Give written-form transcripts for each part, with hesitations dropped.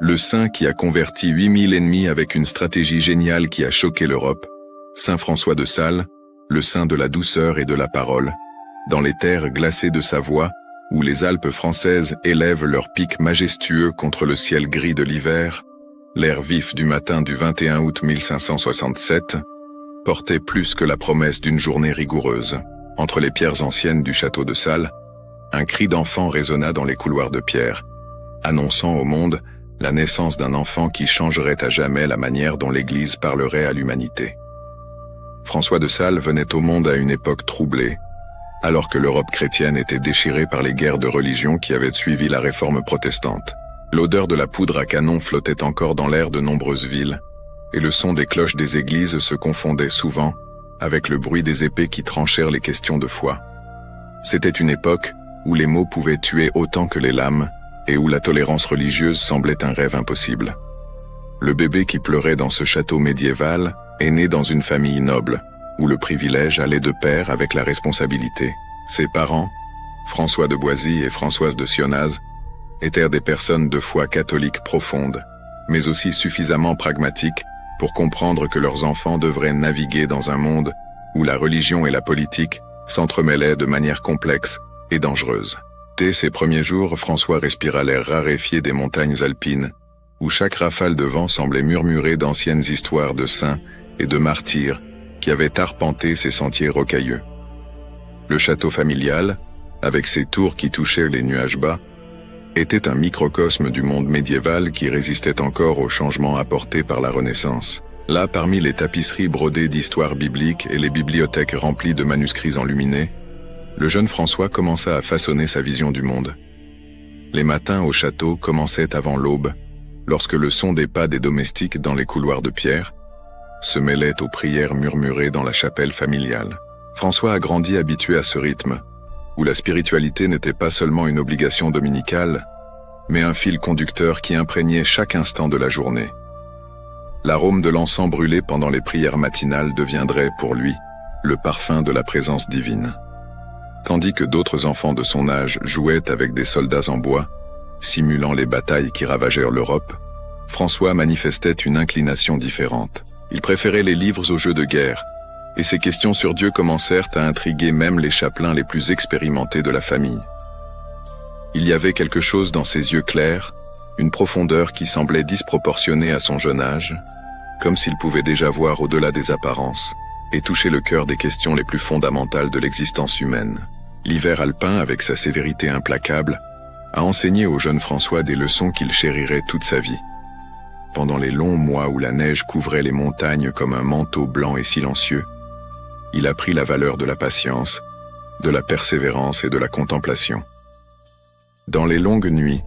Le saint qui a converti 8000 ennemis avec une stratégie géniale qui a choqué l'Europe, Saint François de Sales, le saint de la douceur et de la parole, dans les terres glacées de Savoie, où les Alpes françaises élèvent leurs pics majestueux contre le ciel gris de l'hiver, l'air vif du matin du 21 août 1567 portait plus que la promesse d'une journée rigoureuse. Entre les pierres anciennes du château de Sales, un cri d'enfant résonna dans les couloirs de pierre, annonçant au monde la naissance d'un enfant qui changerait à jamais la manière dont l'Église parlerait à l'humanité. François de Sales venait au monde à une époque troublée, alors que l'Europe chrétienne était déchirée par les guerres de religion qui avaient suivi la réforme protestante. L'odeur de la poudre à canon flottait encore dans l'air de nombreuses villes, et le son des cloches des églises se confondait souvent avec le bruit des épées qui tranchèrent les questions de foi. C'était une époque où les mots pouvaient tuer autant que les lames, et où la tolérance religieuse semblait un rêve impossible. Le bébé qui pleurait dans ce château médiéval est né dans une famille noble, où le privilège allait de pair avec la responsabilité. Ses parents, François de Boisy et Françoise de Sionaz, étaient des personnes de foi catholique profonde, mais aussi suffisamment pragmatiques pour comprendre que leurs enfants devraient naviguer dans un monde où la religion et la politique s'entremêlaient de manière complexe et dangereuse. Dès ses premiers jours, François respira l'air raréfié des montagnes alpines, où chaque rafale de vent semblait murmurer d'anciennes histoires de saints et de martyrs qui avaient arpenté ces sentiers rocailleux. Le château familial, avec ses tours qui touchaient les nuages bas, était un microcosme du monde médiéval qui résistait encore aux changements apportés par la Renaissance. Là, parmi les tapisseries brodées d'histoires bibliques et les bibliothèques remplies de manuscrits enluminés, le jeune François commença à façonner sa vision du monde. Les matins au château commençaient avant l'aube, lorsque le son des pas des domestiques dans les couloirs de pierre se mêlait aux prières murmurées dans la chapelle familiale. François a grandi habitué à ce rythme, où la spiritualité n'était pas seulement une obligation dominicale, mais un fil conducteur qui imprégnait chaque instant de la journée. L'arôme de l'encens brûlé pendant les prières matinales deviendrait, pour lui, le parfum de la présence divine. Tandis que d'autres enfants de son âge jouaient avec des soldats en bois, simulant les batailles qui ravagèrent l'Europe, François manifestait une inclination différente. Il préférait les livres aux jeux de guerre, et ses questions sur Dieu commencèrent à intriguer même les chapelains les plus expérimentés de la famille. Il y avait quelque chose dans ses yeux clairs, une profondeur qui semblait disproportionnée à son jeune âge, comme s'il pouvait déjà voir au-delà des apparences, et toucher le cœur des questions les plus fondamentales de l'existence humaine. L'hiver alpin, avec sa sévérité implacable, a enseigné au jeune François des leçons qu'il chérirait toute sa vie. Pendant les longs mois où la neige couvrait les montagnes comme un manteau blanc et silencieux, il apprit la valeur de la patience, de la persévérance et de la contemplation. Dans les longues nuits,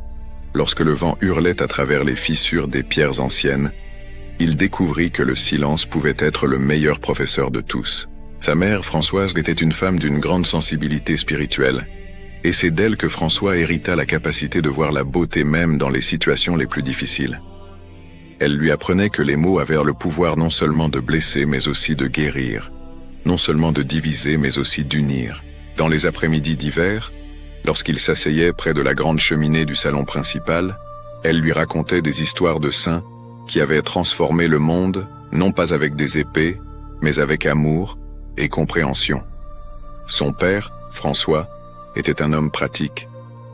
lorsque le vent hurlait à travers les fissures des pierres anciennes, il découvrit que le silence pouvait être le meilleur professeur de tous. Sa mère, Françoise, était une femme d'une grande sensibilité spirituelle, et c'est d'elle que François hérita la capacité de voir la beauté même dans les situations les plus difficiles. Elle lui apprenait que les mots avaient le pouvoir non seulement de blesser, mais aussi de guérir, non seulement de diviser, mais aussi d'unir. Dans les après-midi d'hiver, lorsqu'il s'asseyait près de la grande cheminée du salon principal, elle lui racontait des histoires de saints qui avaient transformé le monde, non pas avec des épées, mais avec amour et compréhension. Son père, François, était un homme pratique,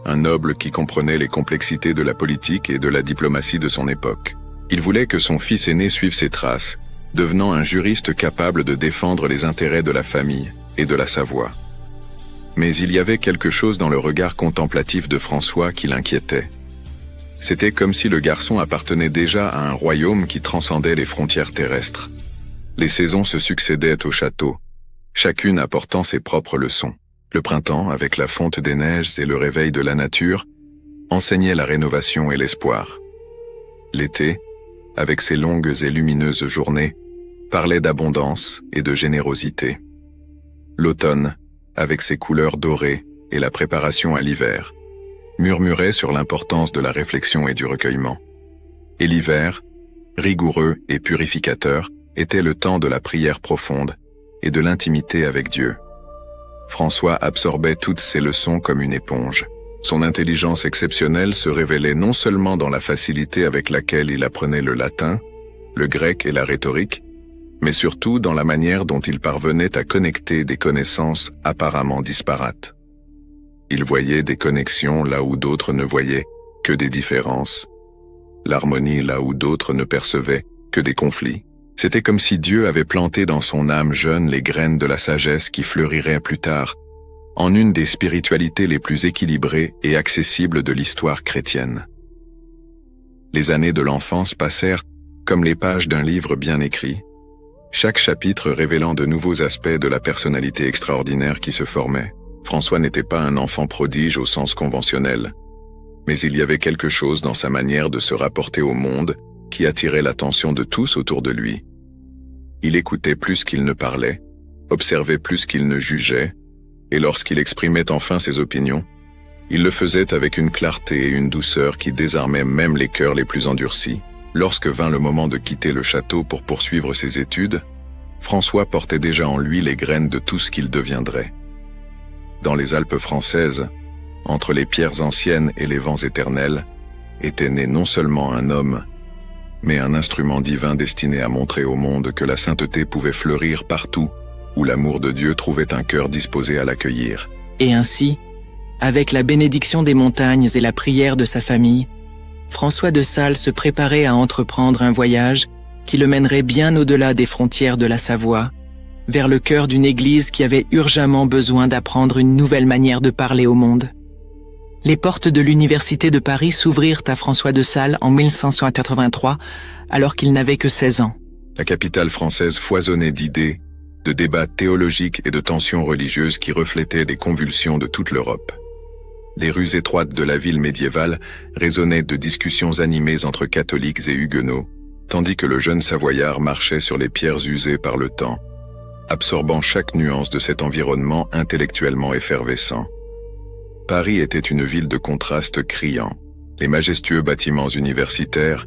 un noble qui comprenait les complexités de la politique et de la diplomatie de son époque. Il voulait que son fils aîné suive ses traces, devenant un juriste capable de défendre les intérêts de la famille et de la Savoie. Mais il y avait quelque chose dans le regard contemplatif de François qui l'inquiétait. C'était comme si le garçon appartenait déjà à un royaume qui transcendait les frontières terrestres. Les saisons se succédaient au château, chacune apportant ses propres leçons. Le printemps, avec la fonte des neiges et le réveil de la nature, enseignait la rénovation et l'espoir. L'été, avec ses longues et lumineuses journées, parlait d'abondance et de générosité. L'automne, avec ses couleurs dorées et la préparation à l'hiver, murmurait sur l'importance de la réflexion et du recueillement. Et l'hiver, rigoureux et purificateur, était le temps de la prière profonde et de l'intimité avec Dieu. François absorbait toutes ces leçons comme une éponge. Son intelligence exceptionnelle se révélait non seulement dans la facilité avec laquelle il apprenait le latin, le grec et la rhétorique, mais surtout dans la manière dont il parvenait à connecter des connaissances apparemment disparates. Il voyait des connexions là où d'autres ne voyaient que des différences, l'harmonie là où d'autres ne percevaient que des conflits. C'était comme si Dieu avait planté dans son âme jeune les graines de la sagesse qui fleuriraient plus tard, en une des spiritualités les plus équilibrées et accessibles de l'histoire chrétienne. Les années de l'enfance passèrent comme les pages d'un livre bien écrit, chaque chapitre révélant de nouveaux aspects de la personnalité extraordinaire qui se formait. François n'était pas un enfant prodige au sens conventionnel, mais il y avait quelque chose dans sa manière de se rapporter au monde qui attirait l'attention de tous autour de lui. Il écoutait plus qu'il ne parlait, observait plus qu'il ne jugeait, et lorsqu'il exprimait enfin ses opinions, il le faisait avec une clarté et une douceur qui désarmaient même les cœurs les plus endurcis. Lorsque vint le moment de quitter le château pour poursuivre ses études, François portait déjà en lui les graines de tout ce qu'il deviendrait. Dans les Alpes françaises, entre les pierres anciennes et les vents éternels, était né non seulement un homme, mais un instrument divin destiné à montrer au monde que la sainteté pouvait fleurir partout où l'amour de Dieu trouvait un cœur disposé à l'accueillir. Et ainsi, avec la bénédiction des montagnes et la prière de sa famille, François de Sales se préparait à entreprendre un voyage qui le mènerait bien au-delà des frontières de la Savoie, vers le cœur d'une église qui avait urgemment besoin d'apprendre une nouvelle manière de parler au monde. Les portes de l'université de Paris s'ouvrirent à François de Sales en 1583, alors qu'il n'avait que 16 ans. La capitale française foisonnait d'idées, de débats théologiques et de tensions religieuses qui reflétaient les convulsions de toute l'Europe. Les rues étroites de la ville médiévale résonnaient de discussions animées entre catholiques et huguenots, tandis que le jeune Savoyard marchait sur les pierres usées par le temps, absorbant chaque nuance de cet environnement intellectuellement effervescent. Paris était une ville de contrastes criants. Les majestueux bâtiments universitaires,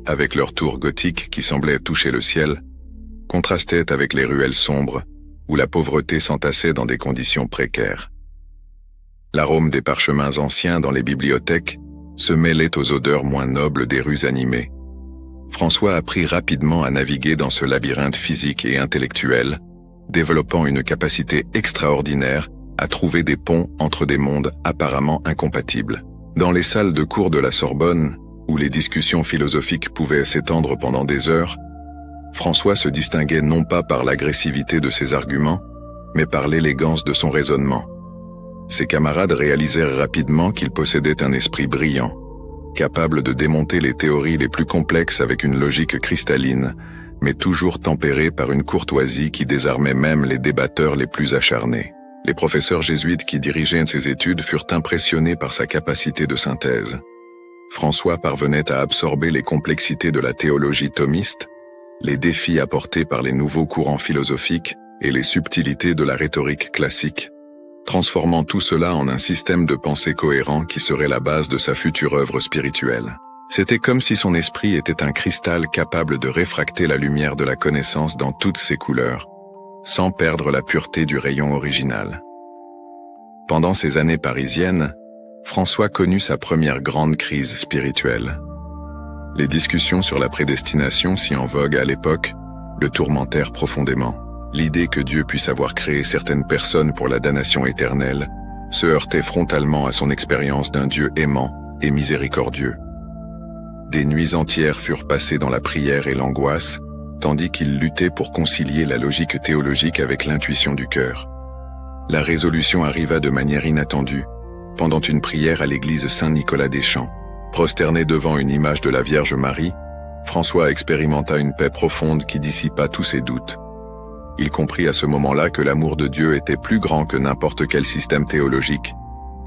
avec leurs tours gothiques qui semblaient toucher le ciel, contrastaient avec les ruelles sombres, où la pauvreté s'entassait dans des conditions précaires. L'arôme des parchemins anciens dans les bibliothèques se mêlait aux odeurs moins nobles des rues animées. François apprit rapidement à naviguer dans ce labyrinthe physique et intellectuel, développant une capacité extraordinaire à trouver des ponts entre des mondes apparemment incompatibles. Dans les salles de cours de la Sorbonne, où les discussions philosophiques pouvaient s'étendre pendant des heures, François se distinguait non pas par l'agressivité de ses arguments, mais par l'élégance de son raisonnement. Ses camarades réalisèrent rapidement qu'il possédait un esprit brillant, capable de démonter les théories les plus complexes avec une logique cristalline, mais toujours tempérée par une courtoisie qui désarmait même les débatteurs les plus acharnés. Les professeurs jésuites qui dirigeaient ses études furent impressionnés par sa capacité de synthèse. François parvenait à absorber les complexités de la théologie thomiste, les défis apportés par les nouveaux courants philosophiques et les subtilités de la rhétorique classique, transformant tout cela en un système de pensée cohérent qui serait la base de sa future œuvre spirituelle. C'était comme si son esprit était un cristal capable de réfracter la lumière de la connaissance dans toutes ses couleurs, sans perdre la pureté du rayon original. Pendant ces années parisiennes, François connut sa première grande crise spirituelle. Les discussions sur la prédestination si en vogue à l'époque le tourmentèrent profondément. L'idée que Dieu puisse avoir créé certaines personnes pour la damnation éternelle se heurtait frontalement à son expérience d'un Dieu aimant et miséricordieux. Des nuits entières furent passées dans la prière et l'angoisse, tandis qu'il luttait pour concilier la logique théologique avec l'intuition du cœur. La résolution arriva de manière inattendue, pendant une prière à l'église Saint-Nicolas-des-Champs. Prosterné devant une image de la Vierge Marie, François expérimenta une paix profonde qui dissipa tous ses doutes. Il comprit à ce moment-là que l'amour de Dieu était plus grand que n'importe quel système théologique,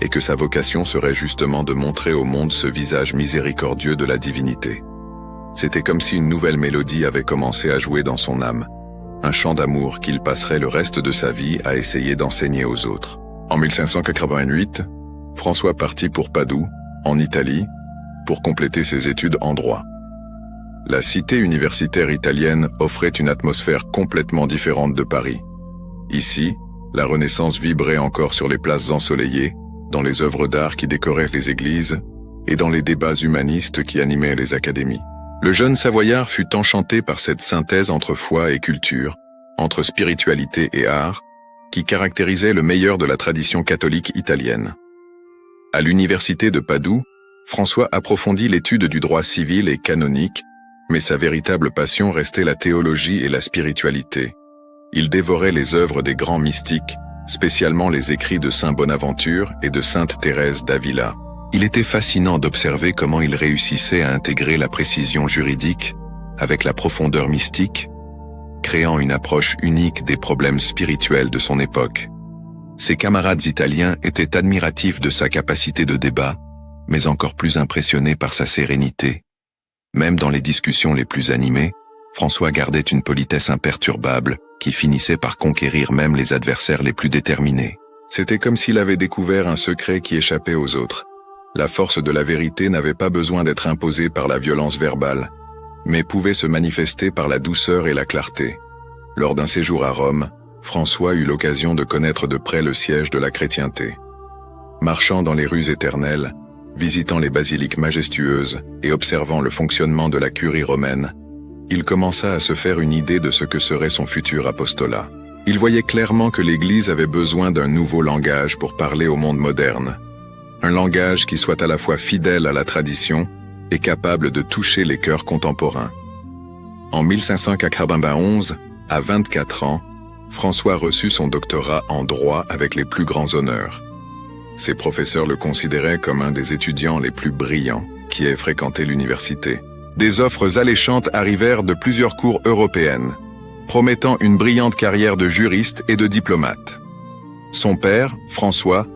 et que sa vocation serait justement de montrer au monde ce visage miséricordieux de la divinité. C'était comme si une nouvelle mélodie avait commencé à jouer dans son âme, un chant d'amour qu'il passerait le reste de sa vie à essayer d'enseigner aux autres. En 1588, François partit pour Padoue, en Italie, pour compléter ses études en droit. La cité universitaire italienne offrait une atmosphère complètement différente de Paris. Ici, la Renaissance vibrait encore sur les places ensoleillées, dans les œuvres d'art qui décoraient les églises et dans les débats humanistes qui animaient les académies. Le jeune Savoyard fut enchanté par cette synthèse entre foi et culture, entre spiritualité et art, qui caractérisait le meilleur de la tradition catholique italienne. À l'université de Padoue, François approfondit l'étude du droit civil et canonique, mais sa véritable passion restait la théologie et la spiritualité. Il dévorait les œuvres des grands mystiques, spécialement les écrits de saint Bonaventure et de sainte Thérèse d'Avila. Il était fascinant d'observer comment il réussissait à intégrer la précision juridique avec la profondeur mystique, créant une approche unique des problèmes spirituels de son époque. Ses camarades italiens étaient admiratifs de sa capacité de débat, mais encore plus impressionnés par sa sérénité. Même dans les discussions les plus animées, François gardait une politesse imperturbable qui finissait par conquérir même les adversaires les plus déterminés. C'était comme s'il avait découvert un secret qui échappait aux autres. La force de la vérité n'avait pas besoin d'être imposée par la violence verbale, mais pouvait se manifester par la douceur et la clarté. Lors d'un séjour à Rome, François eut l'occasion de connaître de près le siège de la chrétienté. Marchant dans les rues éternelles, visitant les basiliques majestueuses et observant le fonctionnement de la curie romaine, il commença à se faire une idée de ce que serait son futur apostolat. Il voyait clairement que l'Église avait besoin d'un nouveau langage pour parler au monde moderne. Un langage qui soit à la fois fidèle à la tradition et capable de toucher les cœurs contemporains. En 1591, à 24 ans, François reçut son doctorat en droit avec les plus grands honneurs. Ses professeurs le considéraient comme un des étudiants les plus brillants qui ait fréquenté l'université. Des offres alléchantes arrivèrent de plusieurs cours européennes, promettant une brillante carrière de juriste et de diplomate. Son père, François,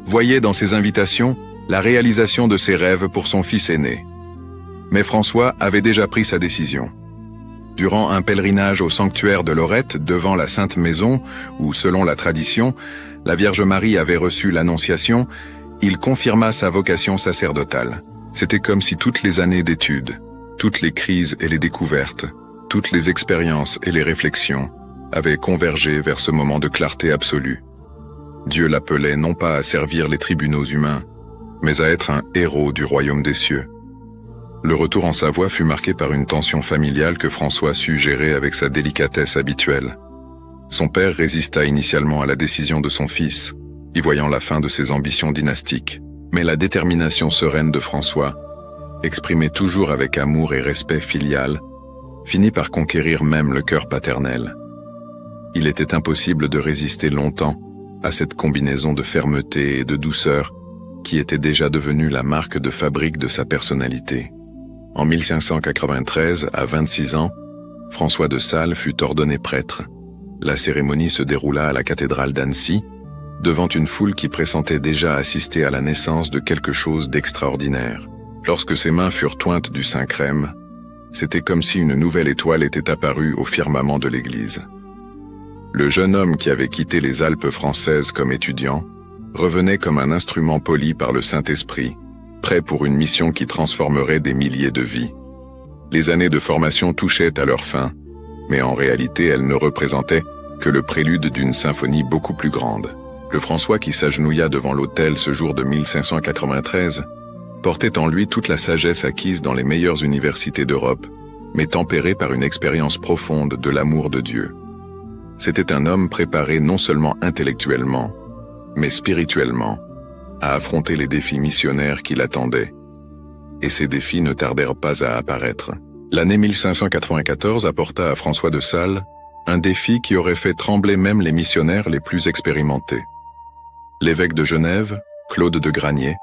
voyait dans ces invitations la réalisation de ses rêves pour son fils aîné. Mais François avait déjà pris sa décision. Durant un pèlerinage au sanctuaire de Lorette devant la Sainte Maison, où selon la tradition, la Vierge Marie avait reçu l'Annonciation, il confirma sa vocation sacerdotale. C'était comme si toutes les années d'études, toutes les crises et les découvertes, toutes les expériences et les réflexions avaient convergé vers ce moment de clarté absolue. Dieu l'appelait non pas à servir les tribunaux humains, mais à être un héros du royaume des cieux. Le retour en Savoie fut marqué par une tension familiale que François sut gérer avec sa délicatesse habituelle. Son père résista initialement à la décision de son fils, y voyant la fin de ses ambitions dynastiques. Mais la détermination sereine de François, exprimée toujours avec amour et respect filial, finit par conquérir même le cœur paternel. Il était impossible de résister longtemps à cette combinaison de fermeté et de douceur qui était déjà devenue la marque de fabrique de sa personnalité. En 1593, à 26 ans, François de Sales fut ordonné prêtre. La cérémonie se déroula à la cathédrale d'Annecy, devant une foule qui pressentait déjà assister à la naissance de quelque chose d'extraordinaire. Lorsque ses mains furent tointes du Saint-Crème, c'était comme si une nouvelle étoile était apparue au firmament de l'Église. Le jeune homme qui avait quitté les Alpes françaises comme étudiant revenait comme un instrument poli par le Saint-Esprit, prêt pour une mission qui transformerait des milliers de vies. Les années de formation touchaient à leur fin, mais en réalité elles ne représentaient que le prélude d'une symphonie beaucoup plus grande. Le François qui s'agenouilla devant l'autel ce jour de 1593 portait en lui toute la sagesse acquise dans les meilleures universités d'Europe, mais tempérée par une expérience profonde de l'amour de Dieu. C'était un homme préparé non seulement intellectuellement, mais spirituellement, à affronter les défis missionnaires qui l'attendaient. Et ces défis ne tardèrent pas à apparaître. L'année 1594 apporta à François de Sales un défi qui aurait fait trembler même les missionnaires les plus expérimentés. L'évêque de Genève, Claude de Granier,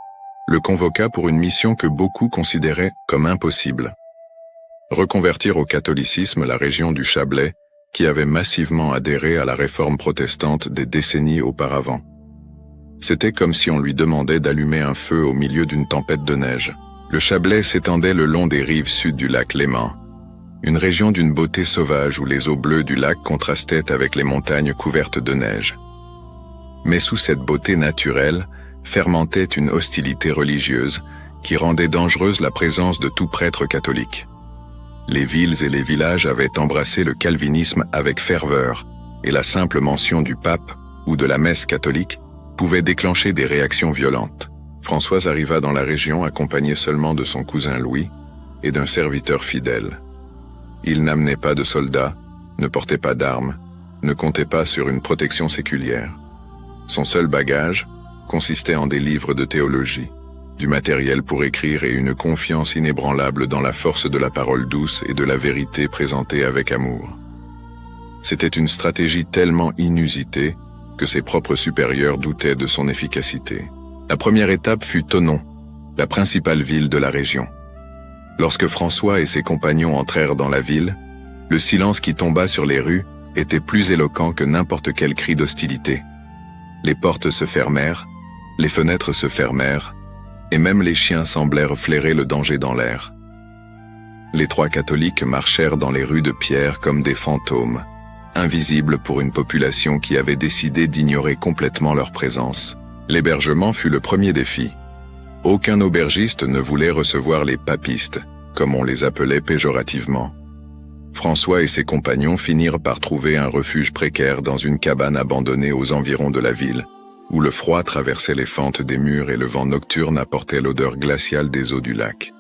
le convoqua pour une mission que beaucoup considéraient comme impossible. Reconvertir au catholicisme la région du Chablais, qui avait massivement adhéré à la réforme protestante des décennies auparavant. C'était comme si on lui demandait d'allumer un feu au milieu d'une tempête de neige. Le Chablais s'étendait le long des rives sud du lac Léman, une région d'une beauté sauvage où les eaux bleues du lac contrastaient avec les montagnes couvertes de neige. Mais sous cette beauté naturelle, fermentait une hostilité religieuse qui rendait dangereuse la présence de tout prêtre catholique. Les villes et les villages avaient embrassé le calvinisme avec ferveur, et la simple mention du pape ou de la messe catholique pouvait déclencher des réactions violentes. Françoise arriva dans la région accompagnée seulement de son cousin Louis et d'un serviteur fidèle. Il n'amenait pas de soldats, ne portait pas d'armes, ne comptait pas sur une protection séculière. Son seul bagage consistait en des livres de théologie, du matériel pour écrire et une confiance inébranlable dans la force de la parole douce et de la vérité présentée avec amour. C'était une stratégie tellement inusitée que ses propres supérieurs doutaient de son efficacité. La première étape fut Thonon, la principale ville de la région. Lorsque François et ses compagnons entrèrent dans la ville, le silence qui tomba sur les rues était plus éloquent que n'importe quel cri d'hostilité. Les portes se fermèrent, les fenêtres se fermèrent, et même les chiens semblèrent flairer le danger dans l'air. Les trois catholiques marchèrent dans les rues de pierre comme des fantômes, invisibles pour une population qui avait décidé d'ignorer complètement leur présence. L'hébergement fut le premier défi. Aucun aubergiste ne voulait recevoir les papistes, comme on les appelait péjorativement. François et ses compagnons finirent par trouver un refuge précaire dans une cabane abandonnée aux environs de la ville, où le froid traversait les fentes des murs et le vent nocturne apportait l'odeur glaciale des eaux du lac.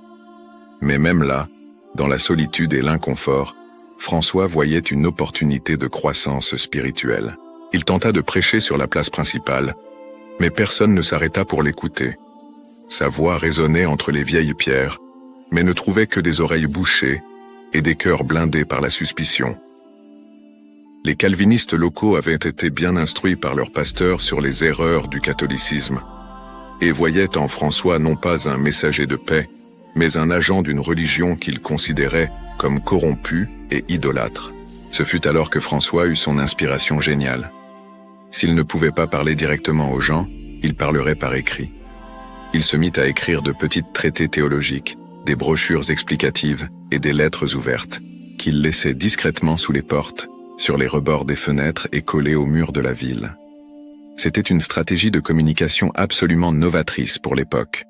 Mais même là, dans la solitude et l'inconfort, François voyait une opportunité de croissance spirituelle. Il tenta de prêcher sur la place principale, mais personne ne s'arrêta pour l'écouter. Sa voix résonnait entre les vieilles pierres, mais ne trouvait que des oreilles bouchées et des cœurs blindés par la suspicion. Les calvinistes locaux avaient été bien instruits par leur pasteur sur les erreurs du catholicisme et voyaient en François non pas un messager de paix, mais un agent d'une religion qu'ils considéraient comme corrompue et idolâtre. Ce fut alors que François eut son inspiration géniale. S'il ne pouvait pas parler directement aux gens, il parlerait par écrit. Il se mit à écrire de petits traités théologiques, des brochures explicatives et des lettres ouvertes, qu'il laissait discrètement sous les portes, sur les rebords des fenêtres et collées aux murs de la ville. C'était une stratégie de communication absolument novatrice pour l'époque,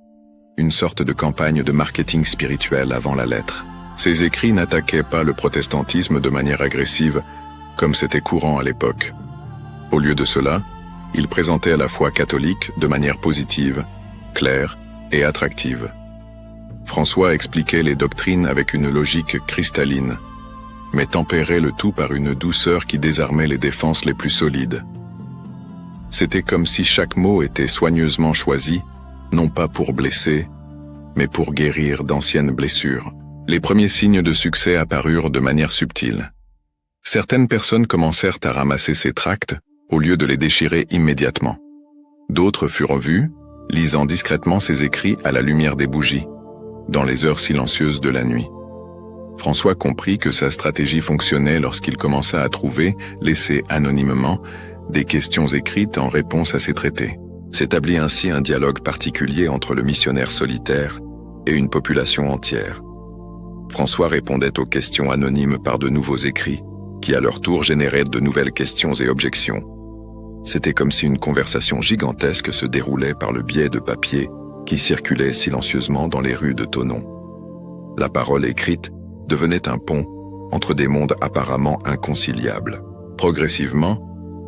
une sorte de campagne de marketing spirituel avant la lettre. Ses écrits n'attaquaient pas le protestantisme de manière agressive, comme c'était courant à l'époque. Au lieu de cela, il présentait la foi catholique de manière positive, claire et attractive. François expliquait les doctrines avec une logique cristalline, mais tempérait le tout par une douceur qui désarmait les défenses les plus solides. C'était comme si chaque mot était soigneusement choisi, non pas pour blesser, mais pour guérir d'anciennes blessures. Les premiers signes de succès apparurent de manière subtile. Certaines personnes commencèrent à ramasser ses tracts, au lieu de les déchirer immédiatement. D'autres furent vus, lisant discrètement ses écrits à la lumière des bougies, dans les heures silencieuses de la nuit. François comprit que sa stratégie fonctionnait lorsqu'il commença à trouver, laissées anonymement, des questions écrites en réponse à ses traités. S'établit ainsi un dialogue particulier entre le missionnaire solitaire et une population entière. François répondait aux questions anonymes par de nouveaux écrits, qui à leur tour généraient de nouvelles questions et objections. C'était comme si une conversation gigantesque se déroulait par le biais de papiers qui circulaient silencieusement dans les rues de Thonon. La parole écrite devenait un pont entre des mondes apparemment inconciliables. Progressivement,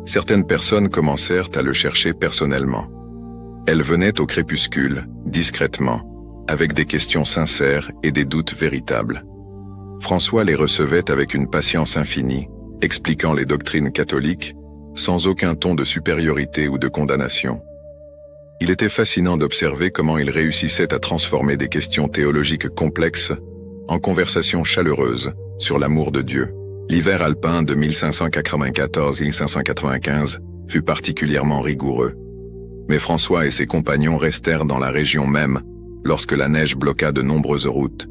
certaines personnes commencèrent à le chercher personnellement. Elles venaient au crépuscule, discrètement, avec des questions sincères et des doutes véritables. François les recevait avec une patience infinie, expliquant les doctrines catholiques, sans aucun ton de supériorité ou de condamnation. Il était fascinant d'observer comment il réussissait à transformer des questions théologiques complexes en conversations chaleureuses sur l'amour de Dieu. L'hiver alpin de 1594-1595 fut particulièrement rigoureux. Mais François et ses compagnons restèrent dans la région même lorsque la neige bloqua de nombreuses routes.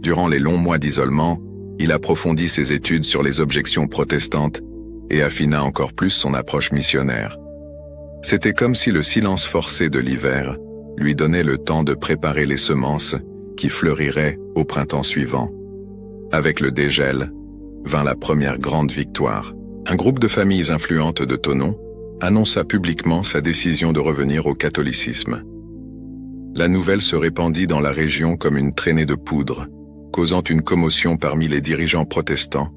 Durant les longs mois d'isolement, il approfondit ses études sur les objections protestantes et affina encore plus son approche missionnaire. C'était comme si le silence forcé de l'hiver lui donnait le temps de préparer les semences qui fleuriraient au printemps suivant. Avec le dégel, vint la première grande victoire. Un groupe de familles influentes de Thonon annonça publiquement sa décision de revenir au catholicisme. La nouvelle se répandit dans la région comme une traînée de poudre, causant une commotion parmi les dirigeants protestants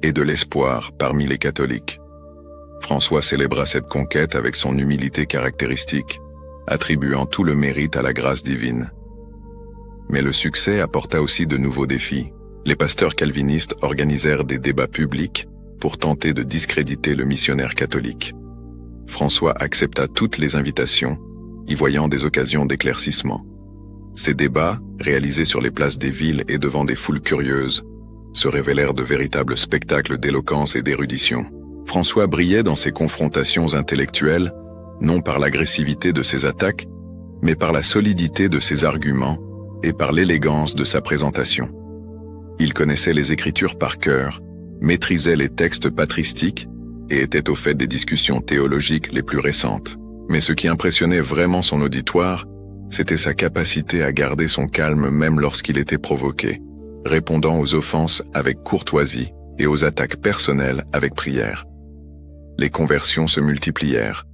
et de l'espoir parmi les catholiques. François célébra cette conquête avec son humilité caractéristique, attribuant tout le mérite à la grâce divine. Mais le succès apporta aussi de nouveaux défis. Les pasteurs calvinistes organisèrent des débats publics pour tenter de discréditer le missionnaire catholique. François accepta toutes les invitations, y voyant des occasions d'éclaircissement. Ces débats, réalisés sur les places des villes et devant des foules curieuses, se révélèrent de véritables spectacles d'éloquence et d'érudition. François brillait dans ses confrontations intellectuelles, non par l'agressivité de ses attaques, mais par la solidité de ses arguments et par l'élégance de sa présentation. Il connaissait les Écritures par cœur, maîtrisait les textes patristiques et était au fait des discussions théologiques les plus récentes. Mais ce qui impressionnait vraiment son auditoire, c'était sa capacité à garder son calme même lorsqu'il était provoqué, répondant aux offenses avec courtoisie et aux attaques personnelles avec prière. Les conversions se multiplièrent.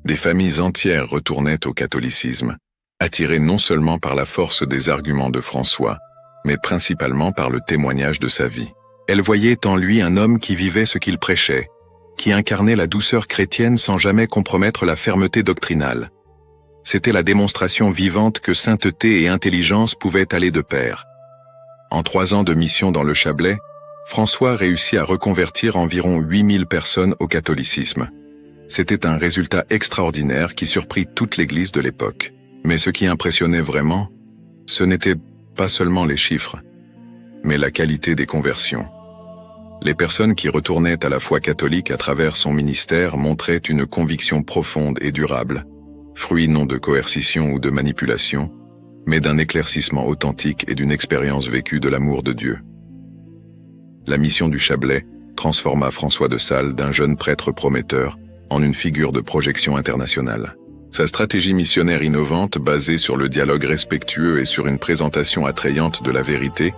Des familles entières retournaient au catholicisme, attirées non seulement par la force des arguments de François, mais principalement par le témoignage de sa vie. Elles voyaient en lui un homme qui vivait ce qu'il prêchait, qui incarnait la douceur chrétienne sans jamais compromettre la fermeté doctrinale. C'était la démonstration vivante que sainteté et intelligence pouvaient aller de pair. En 3 ans de mission dans le Chablais, François réussit à reconvertir environ 8000 personnes au catholicisme. C'était un résultat extraordinaire qui surprit toute l'Église de l'époque. Mais ce qui impressionnait vraiment, ce n'était pas seulement les chiffres, mais la qualité des conversions. Les personnes qui retournaient à la foi catholique à travers son ministère montraient une conviction profonde et durable, fruit non de coercition ou de manipulation, mais d'un éclaircissement authentique et d'une expérience vécue de l'amour de Dieu. La mission du Chablais transforma François de Sales d'un jeune prêtre prometteur en une figure de projection internationale. Sa stratégie missionnaire innovante, basée sur le dialogue respectueux et sur une présentation attrayante de la vérité,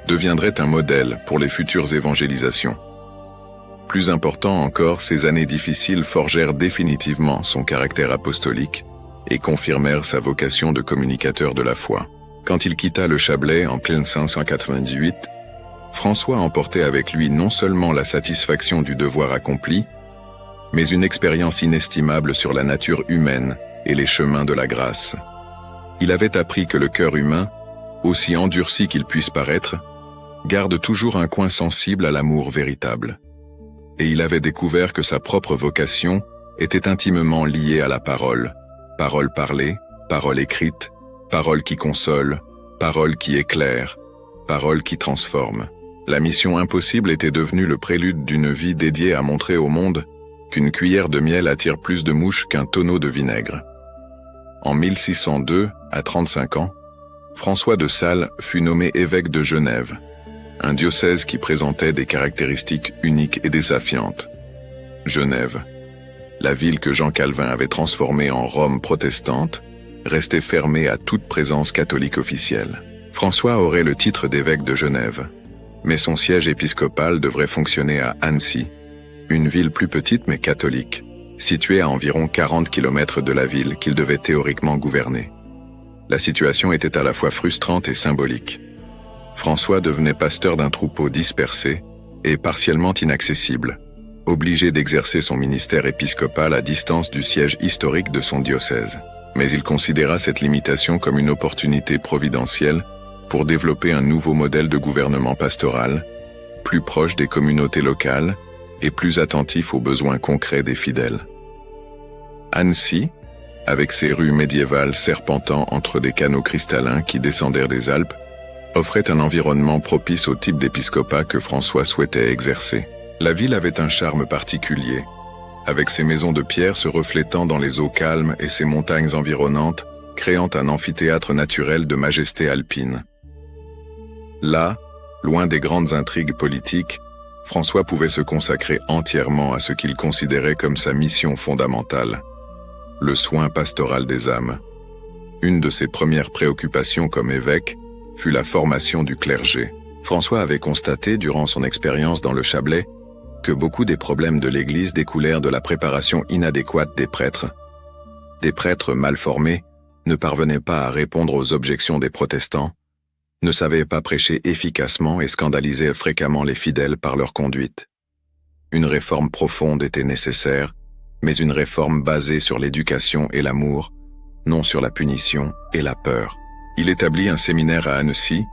deviendrait un modèle pour les futures évangélisations. Plus important encore, ces années difficiles forgèrent définitivement son caractère apostolique et confirmèrent sa vocation de communicateur de la foi. Quand il quitta le Chablais en 1598, François emportait avec lui non seulement la satisfaction du devoir accompli, mais une expérience inestimable sur la nature humaine et les chemins de la grâce. Il avait appris que le cœur humain, aussi endurci qu'il puisse paraître, garde toujours un coin sensible à l'amour véritable. Et il avait découvert que sa propre vocation était intimement liée à la parole. Parole parlée, parole écrite, parole qui console, parole qui éclaire, parole qui transforme. La mission impossible était devenue le prélude d'une vie dédiée à montrer au monde qu'une cuillère de miel attire plus de mouches qu'un tonneau de vinaigre. En 1602, à 35 ans, François de Sales fut nommé évêque de Genève, un diocèse qui présentait des caractéristiques uniques et désafiantes. Genève, la ville que Jean Calvin avait transformée en Rome protestante, restait fermée à toute présence catholique officielle. François aurait le titre d'évêque de Genève, mais son siège épiscopal devrait fonctionner à Annecy, une ville plus petite mais catholique, située à environ 40 km de la ville qu'il devait théoriquement gouverner. La situation était à la fois frustrante et symbolique. François devenait pasteur d'un troupeau dispersé et partiellement inaccessible, obligé d'exercer son ministère épiscopal à distance du siège historique de son diocèse. Mais il considéra cette limitation comme une opportunité providentielle pour développer un nouveau modèle de gouvernement pastoral, plus proche des communautés locales et plus attentif aux besoins concrets des fidèles. Annecy, avec ses rues médiévales serpentant entre des canaux cristallins qui descendèrent des Alpes, offrait un environnement propice au type d'épiscopat que François souhaitait exercer. La ville avait un charme particulier, avec ses maisons de pierre se reflétant dans les eaux calmes et ses montagnes environnantes, créant un amphithéâtre naturel de majesté alpine. Là, loin des grandes intrigues politiques, François pouvait se consacrer entièrement à ce qu'il considérait comme sa mission fondamentale, le soin pastoral des âmes. Une de ses premières préoccupations comme évêque fut la formation du clergé. François avait constaté, durant son expérience dans le Chablais, que beaucoup des problèmes de l'Église découlèrent de la préparation inadéquate des prêtres. Des prêtres mal formés ne parvenaient pas à répondre aux objections des protestants, ne savaient pas prêcher efficacement et scandalisaient fréquemment les fidèles par leur conduite. une réforme profonde était nécessaire, mais une réforme basée sur l'éducation et l'amour, non sur la punition et la peur. Il établit un séminaire à Annecy,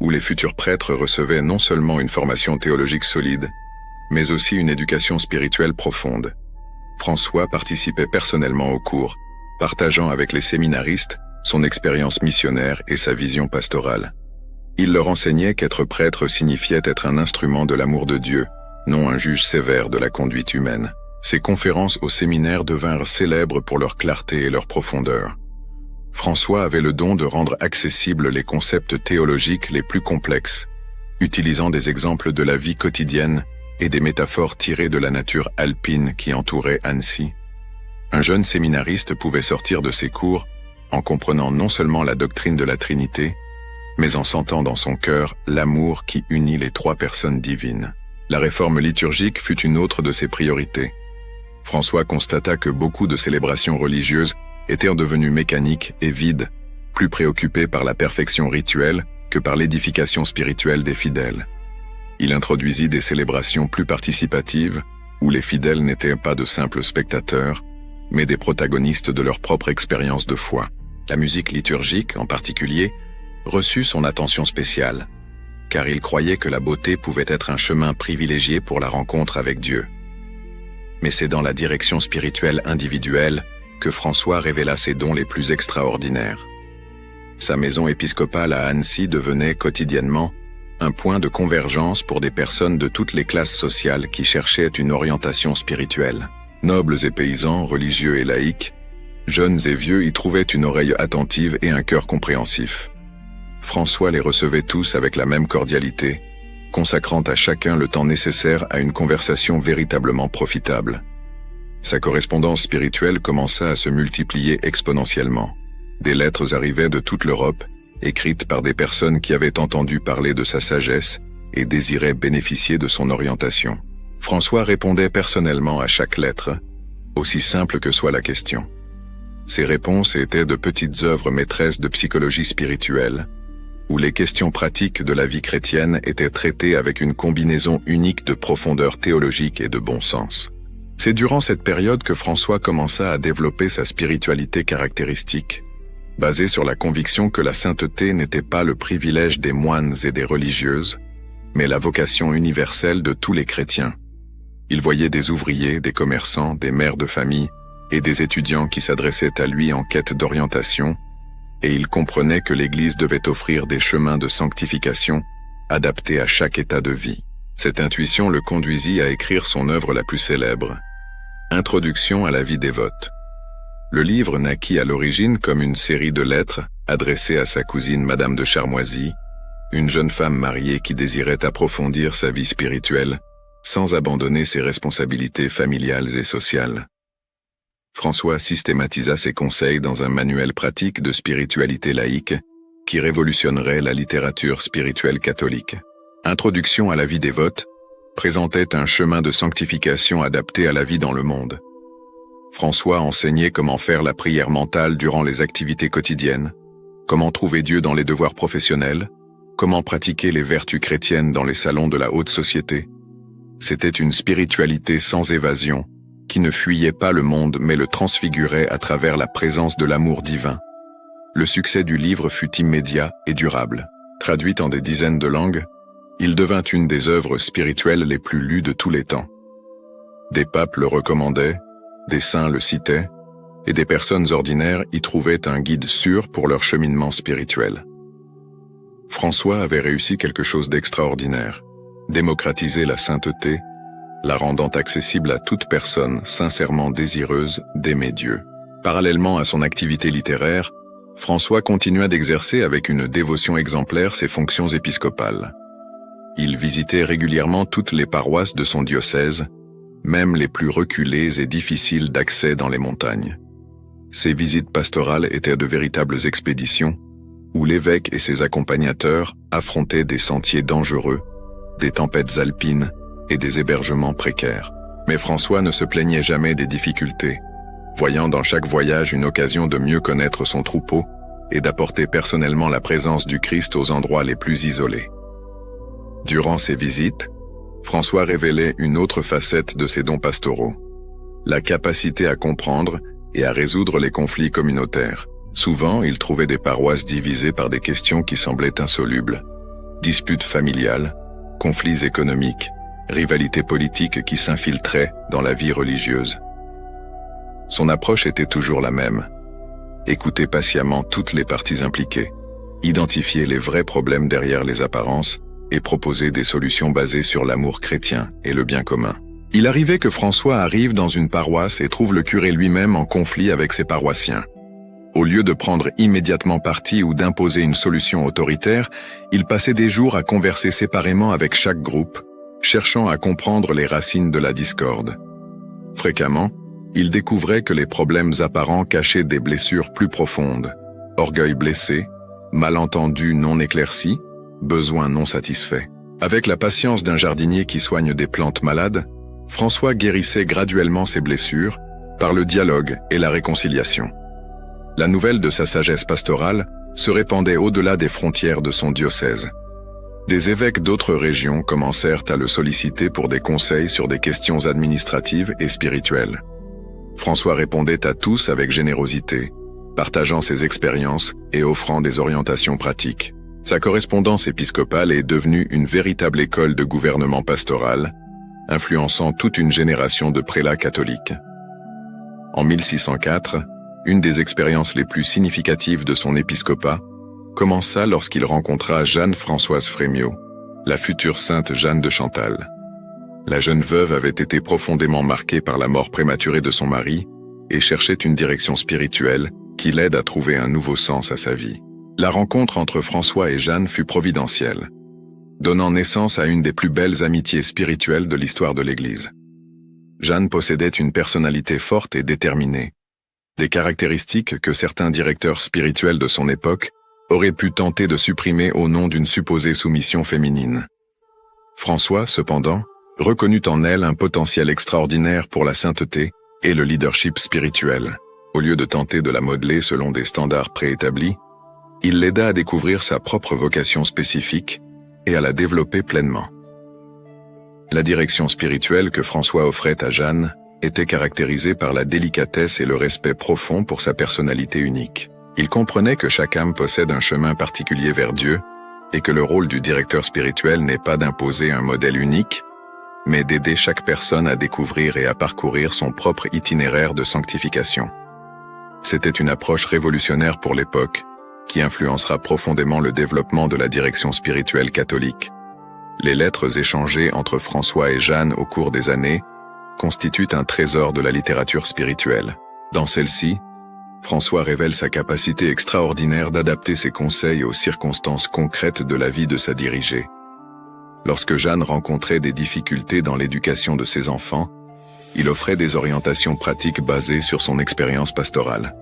où les futurs prêtres recevaient non seulement une formation théologique solide, mais aussi une éducation spirituelle profonde. François participait personnellement aux cours, partageant avec les séminaristes son expérience missionnaire et sa vision pastorale. Il leur enseignait qu'être prêtre signifiait être un instrument de l'amour de Dieu, non un juge sévère de la conduite humaine. Ses conférences au séminaire devinrent célèbres pour leur clarté et leur profondeur. François avait le don de rendre accessibles les concepts théologiques les plus complexes, utilisant des exemples de la vie quotidienne et des métaphores tirées de la nature alpine qui entourait Annecy. Un jeune séminariste pouvait sortir de ses cours en comprenant non seulement la doctrine de la Trinité, mais en sentant dans son cœur l'amour qui unit les trois personnes divines. La réforme liturgique fut une autre de ses priorités. François constata que beaucoup de célébrations religieuses étaient devenues mécaniques et vides, plus préoccupées par la perfection rituelle que par l'édification spirituelle des fidèles. Il introduisit des célébrations plus participatives, où les fidèles n'étaient pas de simples spectateurs, mais des protagonistes de leur propre expérience de foi. La musique liturgique, en particulier, reçut son attention spéciale, car il croyait que la beauté pouvait être un chemin privilégié pour la rencontre avec Dieu. Mais c'est dans la direction spirituelle individuelle que François révéla ses dons les plus extraordinaires. Sa maison épiscopale à Annecy devenait quotidiennement un point de convergence pour des personnes de toutes les classes sociales qui cherchaient une orientation spirituelle. Nobles et paysans, religieux et laïcs, jeunes et vieux y trouvaient une oreille attentive et un cœur compréhensif. François les recevait tous avec la même cordialité, consacrant à chacun le temps nécessaire à une conversation véritablement profitable. Sa correspondance spirituelle commença à se multiplier exponentiellement. Des lettres arrivaient de toute l'Europe, écrites par des personnes qui avaient entendu parler de sa sagesse et désiraient bénéficier de son orientation. François répondait personnellement à chaque lettre, aussi simple que soit la question. Ses réponses étaient de petites œuvres maîtresses de psychologie spirituelle, où les questions pratiques de la vie chrétienne étaient traitées avec une combinaison unique de profondeur théologique et de bon sens. C'est durant cette période que François commença à développer sa spiritualité caractéristique, basée sur la conviction que la sainteté n'était pas le privilège des moines et des religieuses, mais la vocation universelle de tous les chrétiens. Il voyait des ouvriers, des commerçants, des mères de famille et des étudiants qui s'adressaient à lui en quête d'orientation, et il comprenait que l'Église devait offrir des chemins de sanctification adaptés à chaque état de vie. Cette intuition le conduisit à écrire son œuvre la plus célèbre, Introduction à la vie dévote. Le livre naquit à l'origine comme une série de lettres adressées à sa cousine Madame de Charmoisy, une jeune femme mariée qui désirait approfondir sa vie spirituelle sans abandonner ses responsabilités familiales et sociales. François systématisa ses conseils dans un manuel pratique de spiritualité laïque qui révolutionnerait la littérature spirituelle catholique. Introduction à la vie dévote présentait un chemin de sanctification adapté à la vie dans le monde. François enseignait comment faire la prière mentale durant les activités quotidiennes, comment trouver Dieu dans les devoirs professionnels, comment pratiquer les vertus chrétiennes dans les salons de la haute société. C'était une spiritualité sans évasion, qui ne fuyait pas le monde mais le transfigurait à travers la présence de l'amour divin. Le succès du livre fut immédiat et durable. Traduit en des dizaines de langues, il devint une des œuvres spirituelles les plus lues de tous les temps. Des papes le recommandaient, des saints le citaient, et des personnes ordinaires y trouvaient un guide sûr pour leur cheminement spirituel. François avait réussi quelque chose d'extraordinaire, démocratiser la sainteté, la rendant accessible à toute personne sincèrement désireuse d'aimer Dieu. Parallèlement à son activité littéraire, François continua d'exercer avec une dévotion exemplaire ses fonctions épiscopales. Il visitait régulièrement toutes les paroisses de son diocèse, même les plus reculées et difficiles d'accès dans les montagnes. Ces visites pastorales étaient de véritables expéditions, où l'évêque et ses accompagnateurs affrontaient des sentiers dangereux, des tempêtes alpines et des hébergements précaires. Mais François ne se plaignait jamais des difficultés, voyant dans chaque voyage une occasion de mieux connaître son troupeau et d'apporter personnellement la présence du Christ aux endroits les plus isolés. Durant ces visites, François révélait une autre facette de ses dons pastoraux. La capacité à comprendre et à résoudre les conflits communautaires. Souvent, il trouvait des paroisses divisées par des questions qui semblaient insolubles. Disputes familiales, conflits économiques, rivalités politiques qui s'infiltraient dans la vie religieuse. Son approche était toujours la même. Écouter patiemment toutes les parties impliquées, identifier les vrais problèmes derrière les apparences et proposer des solutions basées sur l'amour chrétien et le bien commun. Il arrivait que François arrive dans une paroisse et trouve le curé lui-même en conflit avec ses paroissiens. Au lieu de prendre immédiatement parti ou d'imposer une solution autoritaire, il passait des jours à converser séparément avec chaque groupe, cherchant à comprendre les racines de la discorde. Fréquemment, il découvrait que les problèmes apparents cachaient des blessures plus profondes, orgueil blessé, malentendus non éclaircis, besoins non satisfaits. Avec la patience d'un jardinier qui soigne des plantes malades, François guérissait graduellement ses blessures par le dialogue et la réconciliation. La nouvelle de sa sagesse pastorale se répandait au-delà des frontières de son diocèse. Des évêques d'autres régions commencèrent à le solliciter pour des conseils sur des questions administratives et spirituelles. François répondait à tous avec générosité, partageant ses expériences et offrant des orientations pratiques. Sa correspondance épiscopale est devenue une véritable école de gouvernement pastoral, influençant toute une génération de prélats catholiques. En 1604, une des expériences les plus significatives de son épiscopat commença lorsqu'il rencontra Jeanne-Françoise Frémiot, la future sainte Jeanne de Chantal. La jeune veuve avait été profondément marquée par la mort prématurée de son mari et cherchait une direction spirituelle qui l'aide à trouver un nouveau sens à sa vie. La rencontre entre François et Jeanne fut providentielle, donnant naissance à une des plus belles amitiés spirituelles de l'histoire de l'Église. Jeanne possédait une personnalité forte et déterminée, des caractéristiques que certains directeurs spirituels de son époque auraient pu tenter de supprimer au nom d'une supposée soumission féminine. François, cependant, reconnut en elle un potentiel extraordinaire pour la sainteté et le leadership spirituel. Au lieu de tenter de la modeler selon des standards préétablis, il l'aida à découvrir sa propre vocation spécifique et à la développer pleinement. La direction spirituelle que François offrait à Jeanne était caractérisée par la délicatesse et le respect profond pour sa personnalité unique. Il comprenait que chaque âme possède un chemin particulier vers Dieu et que le rôle du directeur spirituel n'est pas d'imposer un modèle unique, mais d'aider chaque personne à découvrir et à parcourir son propre itinéraire de sanctification. C'était une approche révolutionnaire pour l'époque, qui influencera profondément le développement de la direction spirituelle catholique. Les lettres échangées entre François et Jeanne au cours des années constituent un trésor de la littérature spirituelle. Dans celle-ci, François révèle sa capacité extraordinaire d'adapter ses conseils aux circonstances concrètes de la vie de sa dirigée. Lorsque Jeanne rencontrait des difficultés dans l'éducation de ses enfants, il offrait des orientations pratiques basées sur son expérience pastorale.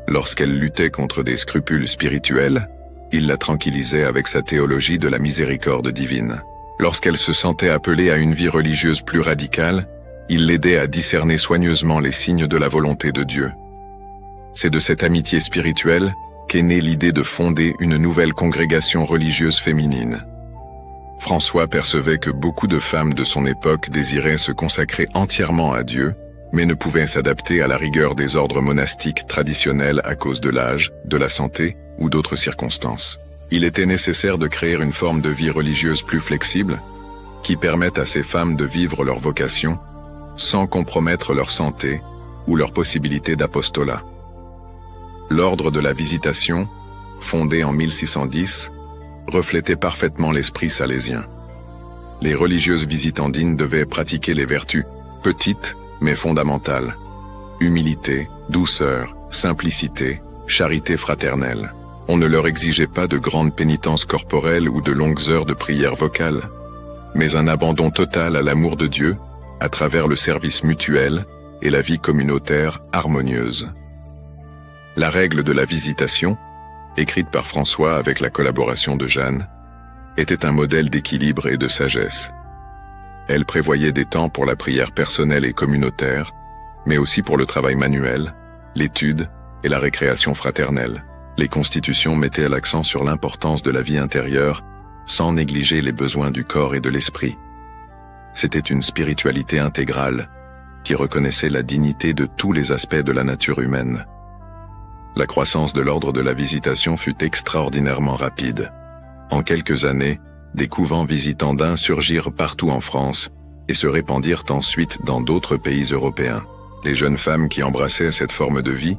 Lorsqu'elle luttait contre des scrupules spirituels, il la tranquillisait avec sa théologie de la miséricorde divine. Lorsqu'elle se sentait appelée à une vie religieuse plus radicale, il l'aidait à discerner soigneusement les signes de la volonté de Dieu. C'est de cette amitié spirituelle qu'est née l'idée de fonder une nouvelle congrégation religieuse féminine. François percevait que beaucoup de femmes de son époque désiraient se consacrer entièrement à Dieu, mais ne pouvaient s'adapter à la rigueur des ordres monastiques traditionnels à cause de l'âge, de la santé ou d'autres circonstances. Il était nécessaire de créer une forme de vie religieuse plus flexible, qui permette à ces femmes de vivre leur vocation, sans compromettre leur santé ou leur possibilité d'apostolat. L'ordre de la Visitation, fondé en 1610, reflétait parfaitement l'esprit salésien. Les religieuses visitandines devaient pratiquer les vertus, petites mais fondamentales: humilité, douceur, simplicité, charité fraternelle. On ne leur exigeait pas de grandes pénitences corporelles ou de longues heures de prière vocale, mais un abandon total à l'amour de Dieu, à travers le service mutuel et la vie communautaire harmonieuse. La règle de la Visitation, écrite par François avec la collaboration de Jeanne, était un modèle d'équilibre et de sagesse. Elle prévoyait des temps pour la prière personnelle et communautaire, mais aussi pour le travail manuel, l'étude et la récréation fraternelle. Les constitutions mettaient l'accent sur l'importance de la vie intérieure, sans négliger les besoins du corps et de l'esprit. C'était une spiritualité intégrale qui reconnaissait la dignité de tous les aspects de la nature humaine. La croissance de l'ordre de la Visitation fut extraordinairement rapide. En quelques années, des couvents visitandins surgirent partout en France et se répandirent ensuite dans d'autres pays européens. Les jeunes femmes qui embrassaient cette forme de vie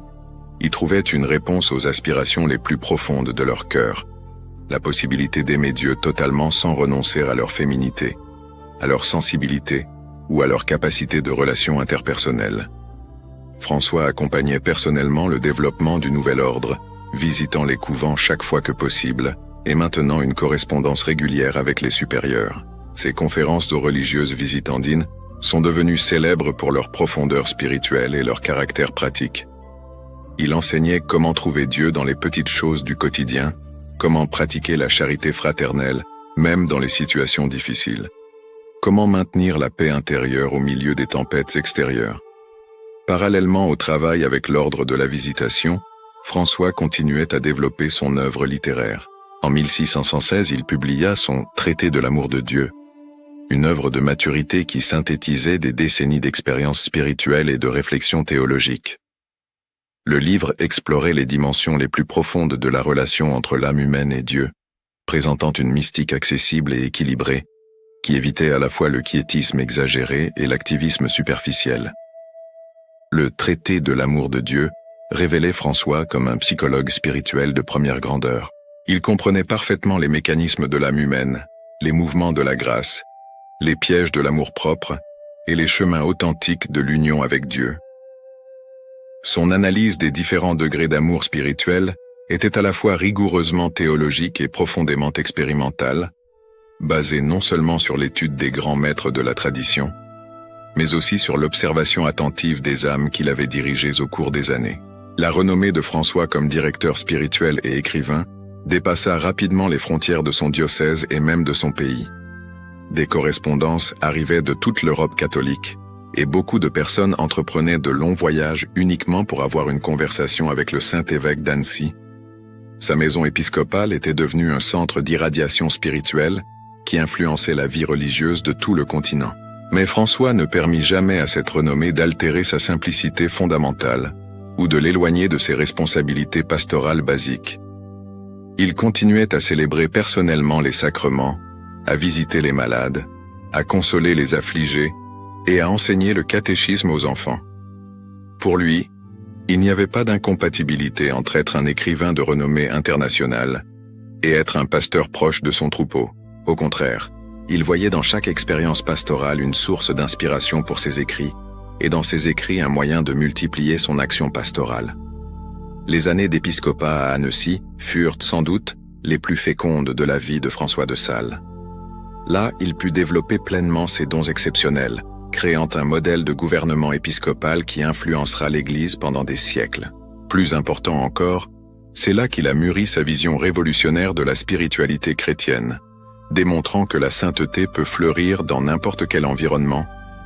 y trouvaient une réponse aux aspirations les plus profondes de leur cœur, la possibilité d'aimer Dieu totalement sans renoncer à leur féminité, à leur sensibilité ou à leur capacité de relation interpersonnelle. François accompagnait personnellement le développement du nouvel ordre, visitant les couvents chaque fois que possible et maintenant une correspondance régulière avec les supérieurs. Ces conférences aux religieuses visitandines sont devenues célèbres pour leur profondeur spirituelle et leur caractère pratique. Il enseignait comment trouver Dieu dans les petites choses du quotidien, comment pratiquer la charité fraternelle, même dans les situations difficiles. Comment maintenir la paix intérieure au milieu des tempêtes extérieures. Parallèlement au travail avec l'ordre de la Visitation, François continuait à développer son œuvre littéraire. En 1616, il publia son Traité de l'amour de Dieu, une œuvre de maturité qui synthétisait des décennies d'expériences spirituelles et de réflexion théologique. Le livre explorait les dimensions les plus profondes de la relation entre l'âme humaine et Dieu, présentant une mystique accessible et équilibrée, qui évitait à la fois le quiétisme exagéré et l'activisme superficiel. Le Traité de l'amour de Dieu révélait François comme un psychologue spirituel de première grandeur. Il comprenait parfaitement les mécanismes de l'âme humaine, les mouvements de la grâce, les pièges de l'amour-propre et les chemins authentiques de l'union avec Dieu. Son analyse des différents degrés d'amour spirituel était à la fois rigoureusement théologique et profondément expérimentale, basée non seulement sur l'étude des grands maîtres de la tradition, mais aussi sur l'observation attentive des âmes qu'il avait dirigées au cours des années. La renommée de François comme directeur spirituel et écrivain dépassa rapidement les frontières de son diocèse et même de son pays. Des correspondances arrivaient de toute l'Europe catholique, et beaucoup de personnes entreprenaient de longs voyages uniquement pour avoir une conversation avec le Saint-Évêque d'Annecy. Sa maison épiscopale était devenue un centre d'irradiation spirituelle qui influençait la vie religieuse de tout le continent. Mais François ne permit jamais à cette renommée d'altérer sa simplicité fondamentale ou de l'éloigner de ses responsabilités pastorales basiques. Il continuait à célébrer personnellement les sacrements, à visiter les malades, à consoler les affligés et à enseigner le catéchisme aux enfants. Pour lui, il n'y avait pas d'incompatibilité entre être un écrivain de renommée internationale et être un pasteur proche de son troupeau. Au contraire, il voyait dans chaque expérience pastorale une source d'inspiration pour ses écrits, et dans ses écrits un moyen de multiplier son action pastorale. Les années d'épiscopat à Annecy furent sans doute les plus fécondes de la vie de François de Sales. Là, il put développer pleinement ses dons exceptionnels, créant un modèle de gouvernement épiscopal qui influencera l'Église pendant des siècles. Plus important encore, c'est là qu'il a mûri sa vision révolutionnaire de la spiritualité chrétienne, démontrant que la sainteté peut fleurir dans n'importe quel environnement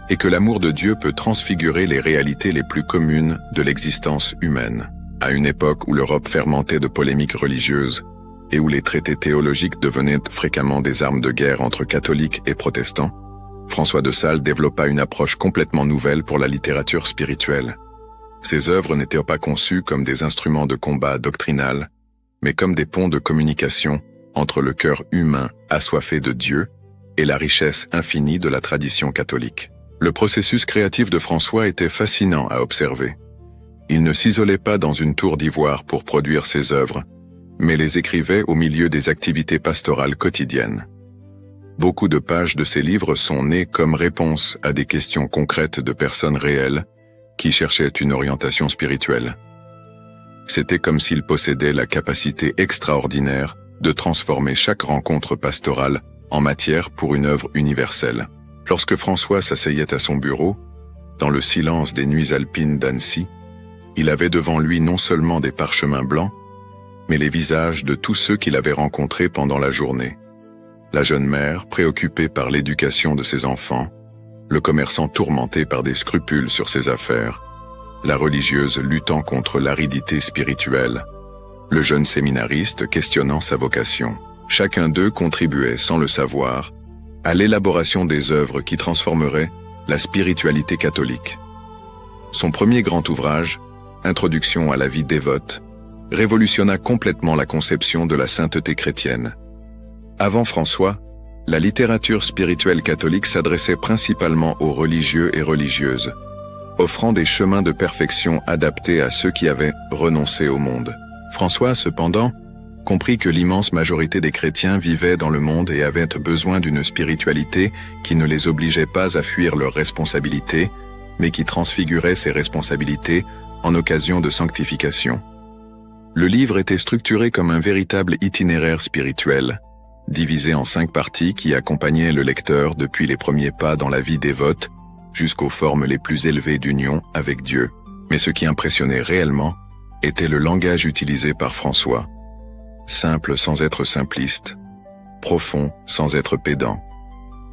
et que l'amour de Dieu peut transfigurer les réalités les plus communes de l'existence humaine. À une époque où l'Europe fermentait de polémiques religieuses et où les traités théologiques devenaient fréquemment des armes de guerre entre catholiques et protestants, François de Sales développa une approche complètement nouvelle pour la littérature spirituelle. Ses œuvres n'étaient pas conçues comme des instruments de combat doctrinal, mais comme des ponts de communication entre le cœur humain assoiffé de Dieu et la richesse infinie de la tradition catholique. Le processus créatif de François était fascinant à observer. Il ne s'isolait pas dans une tour d'ivoire pour produire ses œuvres, mais les écrivait au milieu des activités pastorales quotidiennes. Beaucoup de pages de ses livres sont nées comme réponse à des questions concrètes de personnes réelles qui cherchaient une orientation spirituelle. C'était comme s'il possédait la capacité extraordinaire de transformer chaque rencontre pastorale en matière pour une œuvre universelle. Lorsque François s'asseyait à son bureau, dans le silence des nuits alpines d'Annecy, il avait devant lui non seulement des parchemins blancs, mais les visages de tous ceux qu'il avait rencontrés pendant la journée. La jeune mère, préoccupée par l'éducation de ses enfants, le commerçant tourmenté par des scrupules sur ses affaires, la religieuse luttant contre l'aridité spirituelle, le jeune séminariste questionnant sa vocation. Chacun d'eux contribuait, sans le savoir, à l'élaboration des œuvres qui transformeraient la spiritualité catholique. Son premier grand ouvrage, Introduction à la vie dévote, révolutionna complètement la conception de la sainteté chrétienne. Avant François, la littérature spirituelle catholique s'adressait principalement aux religieux et religieuses, offrant des chemins de perfection adaptés à ceux qui avaient renoncé au monde. François, cependant, comprit que l'immense majorité des chrétiens vivaient dans le monde et avaient besoin d'une spiritualité qui ne les obligeait pas à fuir leurs responsabilités, mais qui transfigurait ces responsabilités en occasion de sanctification. Le livre était structuré comme un véritable itinéraire spirituel, divisé en 5 parties qui accompagnaient le lecteur depuis les premiers pas dans la vie dévote jusqu'aux formes les plus élevées d'union avec Dieu. Mais ce qui impressionnait réellement était le langage utilisé par François. Simple sans être simpliste, profond sans être pédant,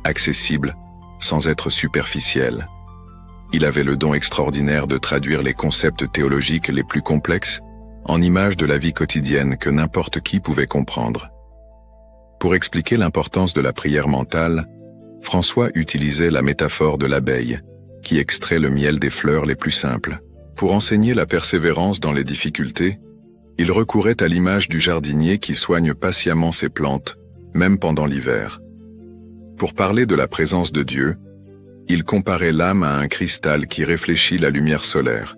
accessible sans être superficiel. Il avait le don extraordinaire de traduire les concepts théologiques les plus complexes en images de la vie quotidienne que n'importe qui pouvait comprendre. Pour expliquer l'importance de la prière mentale, François utilisait la métaphore de l'abeille, qui extrait le miel des fleurs les plus simples. Pour enseigner la persévérance dans les difficultés, il recourait à l'image du jardinier qui soigne patiemment ses plantes, même pendant l'hiver. Pour parler de la présence de Dieu, il comparait l'âme à un cristal qui réfléchit la lumière solaire.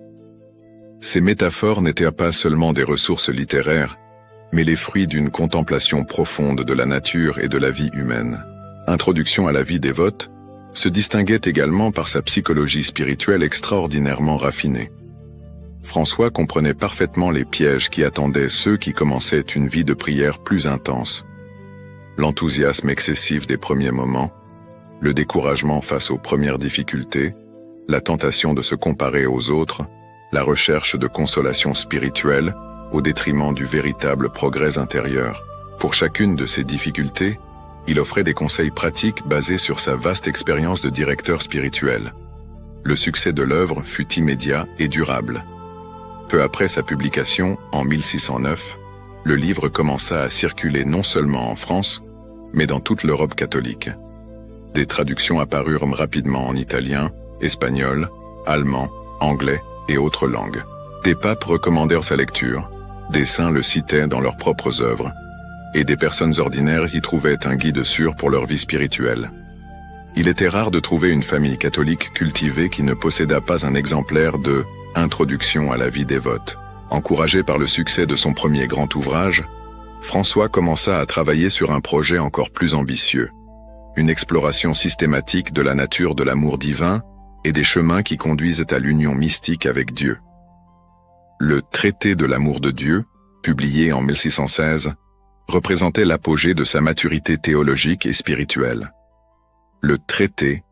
Ces métaphores n'étaient pas seulement des ressources littéraires, mais les fruits d'une contemplation profonde de la nature et de la vie humaine. Introduction à la vie dévote se distinguait également par sa psychologie spirituelle extraordinairement raffinée. François comprenait parfaitement les pièges qui attendaient ceux qui commençaient une vie de prière plus intense. L'enthousiasme excessif des premiers moments, le découragement face aux premières difficultés, la tentation de se comparer aux autres, la recherche de consolation spirituelle au détriment du véritable progrès intérieur. Pour chacune de ces difficultés, il offrait des conseils pratiques basés sur sa vaste expérience de directeur spirituel. Le succès de l'œuvre fut immédiat et durable. Peu après sa publication, en 1609, le livre commença à circuler non seulement en France, mais dans toute l'Europe catholique. Des traductions apparurent rapidement en italien, espagnol, allemand, anglais et autres langues. Des papes recommandèrent sa lecture, des saints le citaient dans leurs propres œuvres, et des personnes ordinaires y trouvaient un guide sûr pour leur vie spirituelle. Il était rare de trouver une famille catholique cultivée qui ne possédât pas un exemplaire de « Introduction à la vie dévote ». Encouragé par le succès de son premier grand ouvrage, François commença à travailler sur un projet encore plus ambitieux, une exploration systématique de la nature de l'amour divin et des chemins qui conduisent à l'union mystique avec Dieu. Le Traité de l'amour de Dieu, publié en 1616, représentait l'apogée de sa maturité théologique et spirituelle. Le traité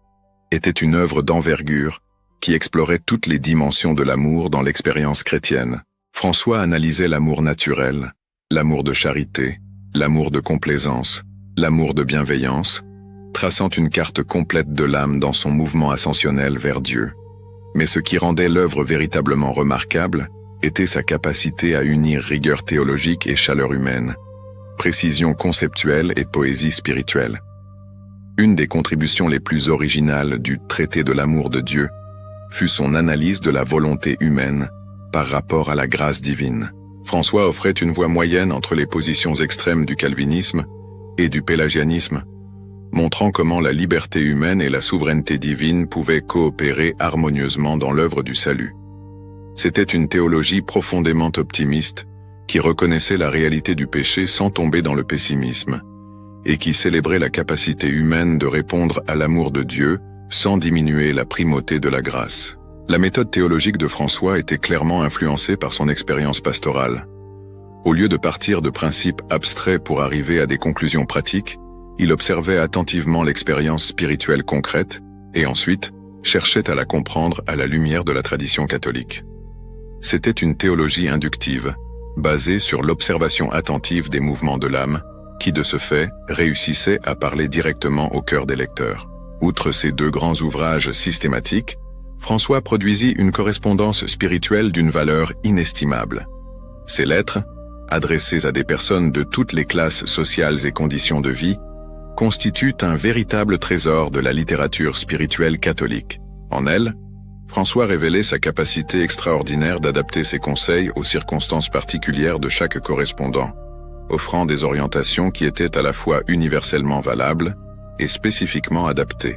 était une œuvre d'envergure qui explorait toutes les dimensions de l'amour dans l'expérience chrétienne. François analysait l'amour naturel, l'amour de charité, l'amour de complaisance, l'amour de bienveillance, traçant une carte complète de l'âme dans son mouvement ascensionnel vers Dieu. Mais ce qui rendait l'œuvre véritablement remarquable était sa capacité à unir rigueur théologique et chaleur humaine, précision conceptuelle et poésie spirituelle. Une des contributions les plus originales du Traité de l'amour de Dieu fut son analyse de la volonté humaine par rapport à la grâce divine. François offrait une voie moyenne entre les positions extrêmes du calvinisme et du pélagianisme, montrant comment la liberté humaine et la souveraineté divine pouvaient coopérer harmonieusement dans l'œuvre du salut. C'était une théologie profondément optimiste, qui reconnaissait la réalité du péché sans tomber dans le pessimisme, et qui célébrait la capacité humaine de répondre à l'amour de Dieu sans diminuer la primauté de la grâce. La méthode théologique de François était clairement influencée par son expérience pastorale. Au lieu de partir de principes abstraits pour arriver à des conclusions pratiques, il observait attentivement l'expérience spirituelle concrète et ensuite cherchait à la comprendre à la lumière de la tradition catholique. C'était une théologie inductive, basée sur l'observation attentive des mouvements de l'âme, qui de ce fait réussissait à parler directement au cœur des lecteurs. Outre ces 2 grands ouvrages systématiques, François produisit une correspondance spirituelle d'une valeur inestimable. Ces lettres, adressées à des personnes de toutes les classes sociales et conditions de vie, constituent un véritable trésor de la littérature spirituelle catholique. En elles, François révélait sa capacité extraordinaire d'adapter ses conseils aux circonstances particulières de chaque correspondant, offrant des orientations qui étaient à la fois universellement valables et spécifiquement adaptées.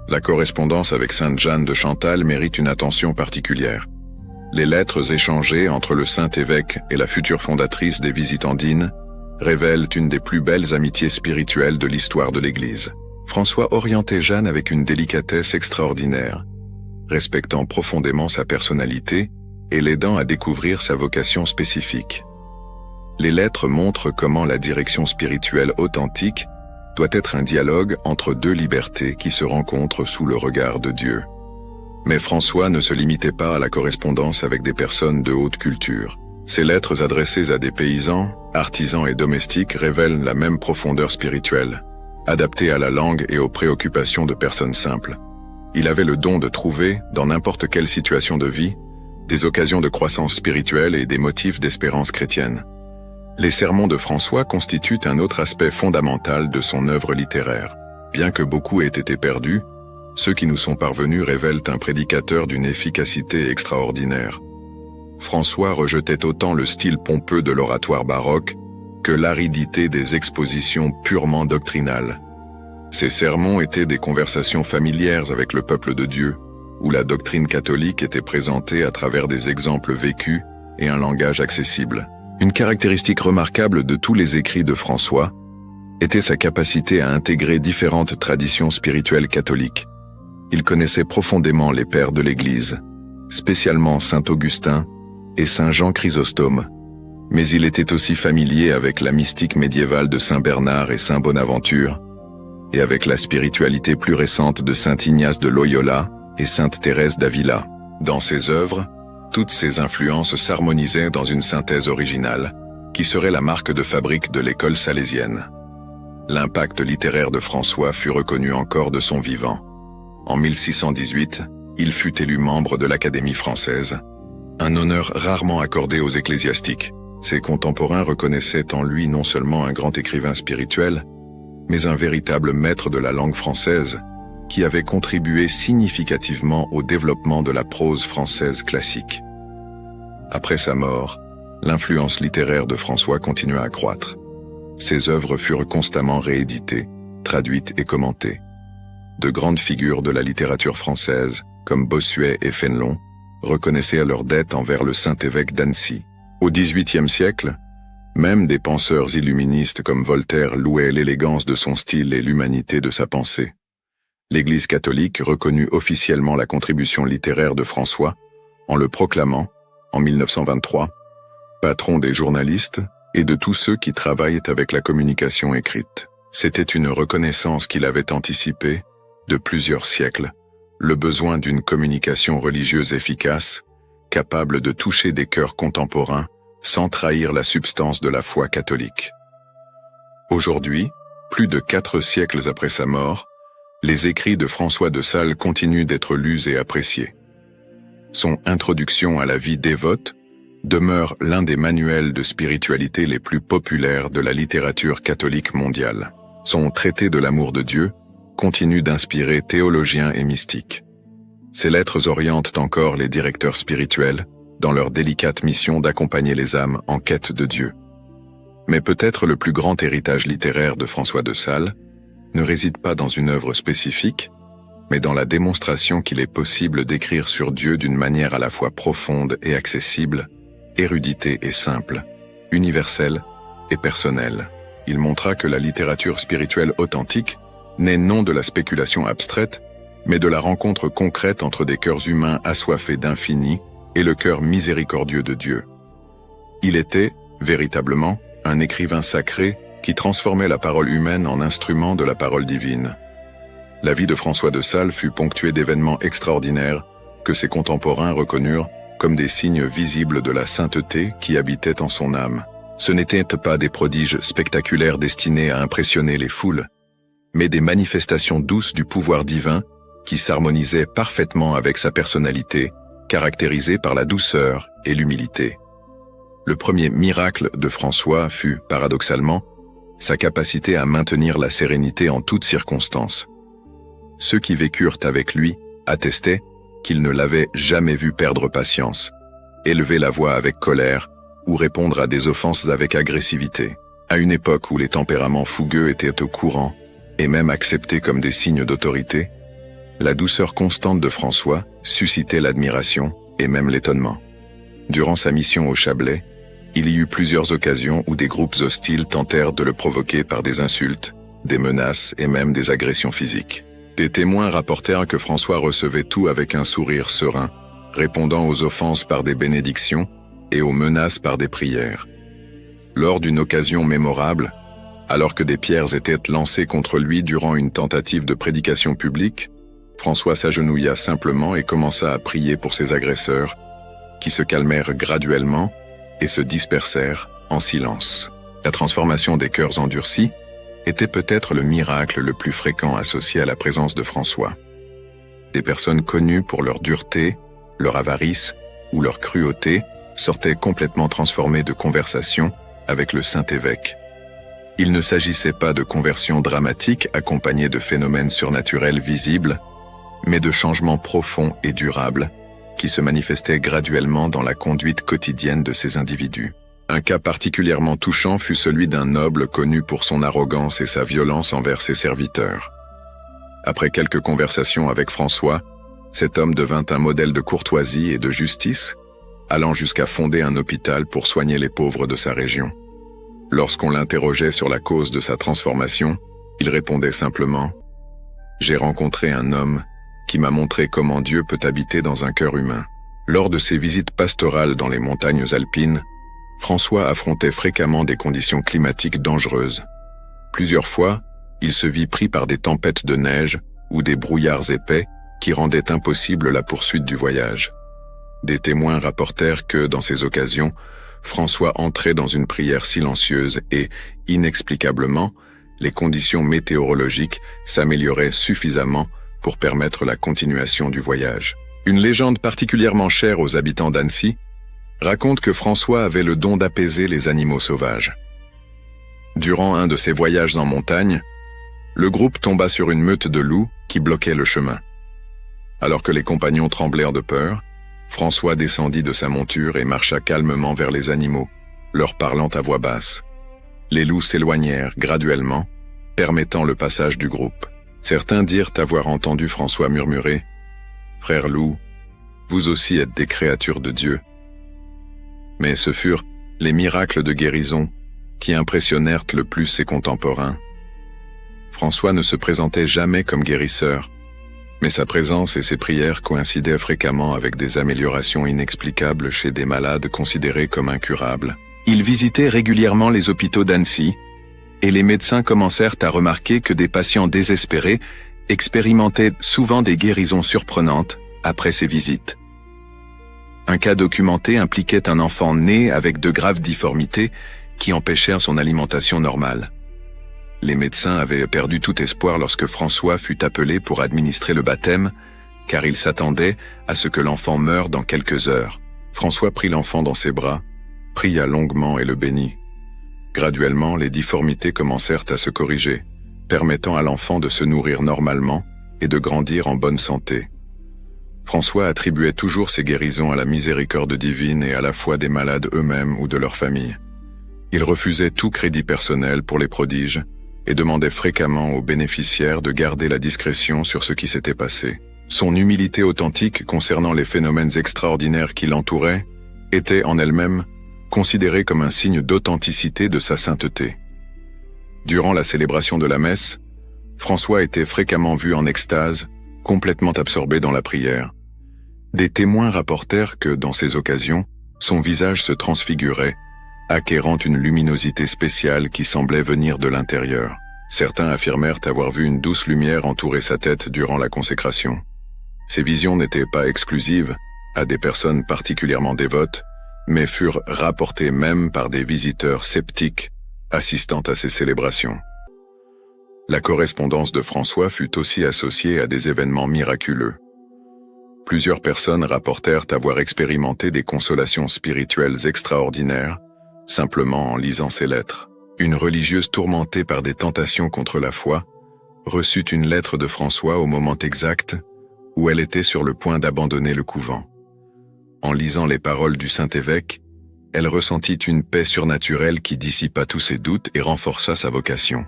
La correspondance avec Sainte Jeanne de Chantal mérite une attention particulière. Les lettres échangées entre le Saint-Évêque et la future fondatrice des Visitandines révèlent une des plus belles amitiés spirituelles de l'histoire de l'Église. François orientait Jeanne avec une délicatesse extraordinaire, respectant profondément sa personnalité et l'aidant à découvrir sa vocation spécifique. Les lettres montrent comment la direction spirituelle authentique doit être un dialogue entre deux libertés qui se rencontrent sous le regard de Dieu. Mais François ne se limitait pas à la correspondance avec des personnes de haute culture. Ses lettres adressées à des paysans, artisans et domestiques révèlent la même profondeur spirituelle, adaptée à la langue et aux préoccupations de personnes simples. Il avait le don de trouver, dans n'importe quelle situation de vie, des occasions de croissance spirituelle et des motifs d'espérance chrétienne. Les sermons de François constituent un autre aspect fondamental de son œuvre littéraire. Bien que beaucoup aient été perdus, ceux qui nous sont parvenus révèlent un prédicateur d'une efficacité extraordinaire. François rejetait autant le style pompeux de l'oratoire baroque que l'aridité des expositions purement doctrinales. Ses sermons étaient des conversations familières avec le peuple de Dieu, où la doctrine catholique était présentée à travers des exemples vécus et un langage accessible. Une caractéristique remarquable de tous les écrits de François était sa capacité à intégrer différentes traditions spirituelles catholiques. Il connaissait profondément les pères de l'Église, spécialement saint Augustin et saint Jean Chrysostome, mais il était aussi familier avec la mystique médiévale de saint Bernard et saint Bonaventure, et avec la spiritualité plus récente de saint Ignace de Loyola et sainte Thérèse d'Avila. Dans ses œuvres, toutes ces influences s'harmonisaient dans une synthèse originale, qui serait la marque de fabrique de l'école salésienne. L'impact littéraire de François fut reconnu encore de son vivant. En 1618, il fut élu membre de l'Académie française, un honneur rarement accordé aux ecclésiastiques. Ses contemporains reconnaissaient en lui non seulement un grand écrivain spirituel, mais un véritable maître de la langue française, qui avait contribué significativement au développement de la prose française classique. Après sa mort, l'influence littéraire de François continua à croître. Ses œuvres furent constamment rééditées, traduites et commentées. De grandes figures de la littérature française, comme Bossuet et Fénelon, reconnaissaient leur dette envers le Saint-Évêque d'Annecy. Au XVIIIe siècle, même des penseurs illuministes comme Voltaire louaient l'élégance de son style et l'humanité de sa pensée. L'Église catholique reconnut officiellement la contribution littéraire de François en le proclamant, en 1923, patron des journalistes et de tous ceux qui travaillent avec la communication écrite. C'était une reconnaissance qu'il avait anticipée, de plusieurs siècles, le besoin d'une communication religieuse efficace, capable de toucher des cœurs contemporains sans trahir la substance de la foi catholique. Aujourd'hui, plus de 4 siècles après sa mort, les écrits de François de Sales continuent d'être lus et appréciés. Son Introduction à la vie dévote demeure l'un des manuels de spiritualité les plus populaires de la littérature catholique mondiale. Son Traité de l'amour de Dieu continue d'inspirer théologiens et mystiques. Ses lettres orientent encore les directeurs spirituels dans leur délicate mission d'accompagner les âmes en quête de Dieu. Mais peut-être le plus grand héritage littéraire de François de Sales ne réside pas dans une œuvre spécifique, mais dans la démonstration qu'il est possible d'écrire sur Dieu d'une manière à la fois profonde et accessible, éruditée et simple, universelle et personnelle. Il montra que la littérature spirituelle authentique naît non de la spéculation abstraite, mais de la rencontre concrète entre des cœurs humains assoiffés d'infini et le cœur miséricordieux de Dieu. Il était, véritablement, un écrivain sacré qui transformait la parole humaine en instrument de la parole divine. La vie de François de Sales fut ponctuée d'événements extraordinaires que ses contemporains reconnurent comme des signes visibles de la sainteté qui habitait en son âme. Ce n'étaient pas des prodiges spectaculaires destinés à impressionner les foules, mais des manifestations douces du pouvoir divin qui s'harmonisaient parfaitement avec sa personnalité, caractérisée par la douceur et l'humilité. Le premier miracle de François fut, paradoxalement, sa capacité à maintenir la sérénité en toutes circonstances. Ceux qui vécurent avec lui attestaient qu'il ne l'avait jamais vu perdre patience, élever la voix avec colère ou répondre à des offenses avec agressivité. À une époque où les tempéraments fougueux étaient au courant et même acceptés comme des signes d'autorité, la douceur constante de François suscitait l'admiration et même l'étonnement. Durant sa mission au Chablais, il y eut plusieurs occasions où des groupes hostiles tentèrent de le provoquer par des insultes, des menaces et même des agressions physiques. Des témoins rapportèrent que François recevait tout avec un sourire serein, répondant aux offenses par des bénédictions et aux menaces par des prières. Lors d'une occasion mémorable, alors que des pierres étaient lancées contre lui durant une tentative de prédication publique, François s'agenouilla simplement et commença à prier pour ses agresseurs, qui se calmèrent graduellement et se dispersèrent en silence. La transformation des cœurs endurcis était peut-être le miracle le plus fréquent associé à la présence de François. Des personnes connues pour leur dureté, leur avarice ou leur cruauté sortaient complètement transformées de conversation avec le Saint-Évêque. Il ne s'agissait pas de conversions dramatiques accompagnées de phénomènes surnaturels visibles, mais de changements profonds et durables qui se manifestaient graduellement dans la conduite quotidienne de ces individus. Un cas particulièrement touchant fut celui d'un noble connu pour son arrogance et sa violence envers ses serviteurs. Après quelques conversations avec François, cet homme devint un modèle de courtoisie et de justice, allant jusqu'à fonder un hôpital pour soigner les pauvres de sa région. Lorsqu'on l'interrogeait sur la cause de sa transformation, il répondait simplement « J'ai rencontré un homme qui m'a montré comment Dieu peut habiter dans un cœur humain. » Lors de ses visites pastorales dans les montagnes alpines, François affrontait fréquemment des conditions climatiques dangereuses. Plusieurs fois, il se vit pris par des tempêtes de neige ou des brouillards épais qui rendaient impossible la poursuite du voyage. Des témoins rapportèrent que, dans ces occasions, François entrait dans une prière silencieuse et, inexplicablement, les conditions météorologiques s'amélioraient suffisamment pour permettre la continuation du voyage. Une légende particulièrement chère aux habitants d'Annecy raconte que François avait le don d'apaiser les animaux sauvages. Durant un de ses voyages en montagne, le groupe tomba sur une meute de loups qui bloquait le chemin. Alors que les compagnons tremblèrent de peur, François descendit de sa monture et marcha calmement vers les animaux, leur parlant à voix basse. Les loups s'éloignèrent graduellement, permettant le passage du groupe. Certains dirent avoir entendu François murmurer « Frère loup, vous aussi êtes des créatures de Dieu. » Mais ce furent les miracles de guérison qui impressionnèrent le plus ses contemporains. François ne se présentait jamais comme guérisseur, mais sa présence et ses prières coïncidaient fréquemment avec des améliorations inexplicables chez des malades considérés comme incurables. Il visitait régulièrement les hôpitaux d'Annecy, et les médecins commencèrent à remarquer que des patients désespérés expérimentaient souvent des guérisons surprenantes après ces visites. Un cas documenté impliquait un enfant né avec de graves difformités qui empêchèrent son alimentation normale. Les médecins avaient perdu tout espoir lorsque François fut appelé pour administrer le baptême, car ils s'attendaient à ce que l'enfant meure dans quelques heures. François prit l'enfant dans ses bras, pria longuement et le bénit. Graduellement, les difformités commencèrent à se corriger, permettant à l'enfant de se nourrir normalement et de grandir en bonne santé. François attribuait toujours ses guérisons à la miséricorde divine et à la foi des malades eux-mêmes ou de leur famille. Il refusait tout crédit personnel pour les prodiges et demandait fréquemment aux bénéficiaires de garder la discrétion sur ce qui s'était passé. Son humilité authentique concernant les phénomènes extraordinaires qui l'entouraient était en elle-même considérée comme un signe d'authenticité de sa sainteté. Durant la célébration de la messe, François était fréquemment vu en extase, complètement absorbé dans la prière. Des témoins rapportèrent que, dans ces occasions, son visage se transfigurait, acquérant une luminosité spéciale qui semblait venir de l'intérieur. Certains affirmèrent avoir vu une douce lumière entourer sa tête durant la consécration. Ces visions n'étaient pas exclusives à des personnes particulièrement dévotes, mais furent rapportées même par des visiteurs sceptiques assistant à ces célébrations. La correspondance de François fut aussi associée à des événements miraculeux. Plusieurs personnes rapportèrent avoir expérimenté des consolations spirituelles extraordinaires, simplement en lisant ses lettres. une religieuse tourmentée par des tentations contre la foi, reçut une lettre de François au moment exact où elle était sur le point d'abandonner le couvent. En lisant les paroles du Saint-Évêque, elle ressentit une paix surnaturelle qui dissipa tous ses doutes et renforça sa vocation.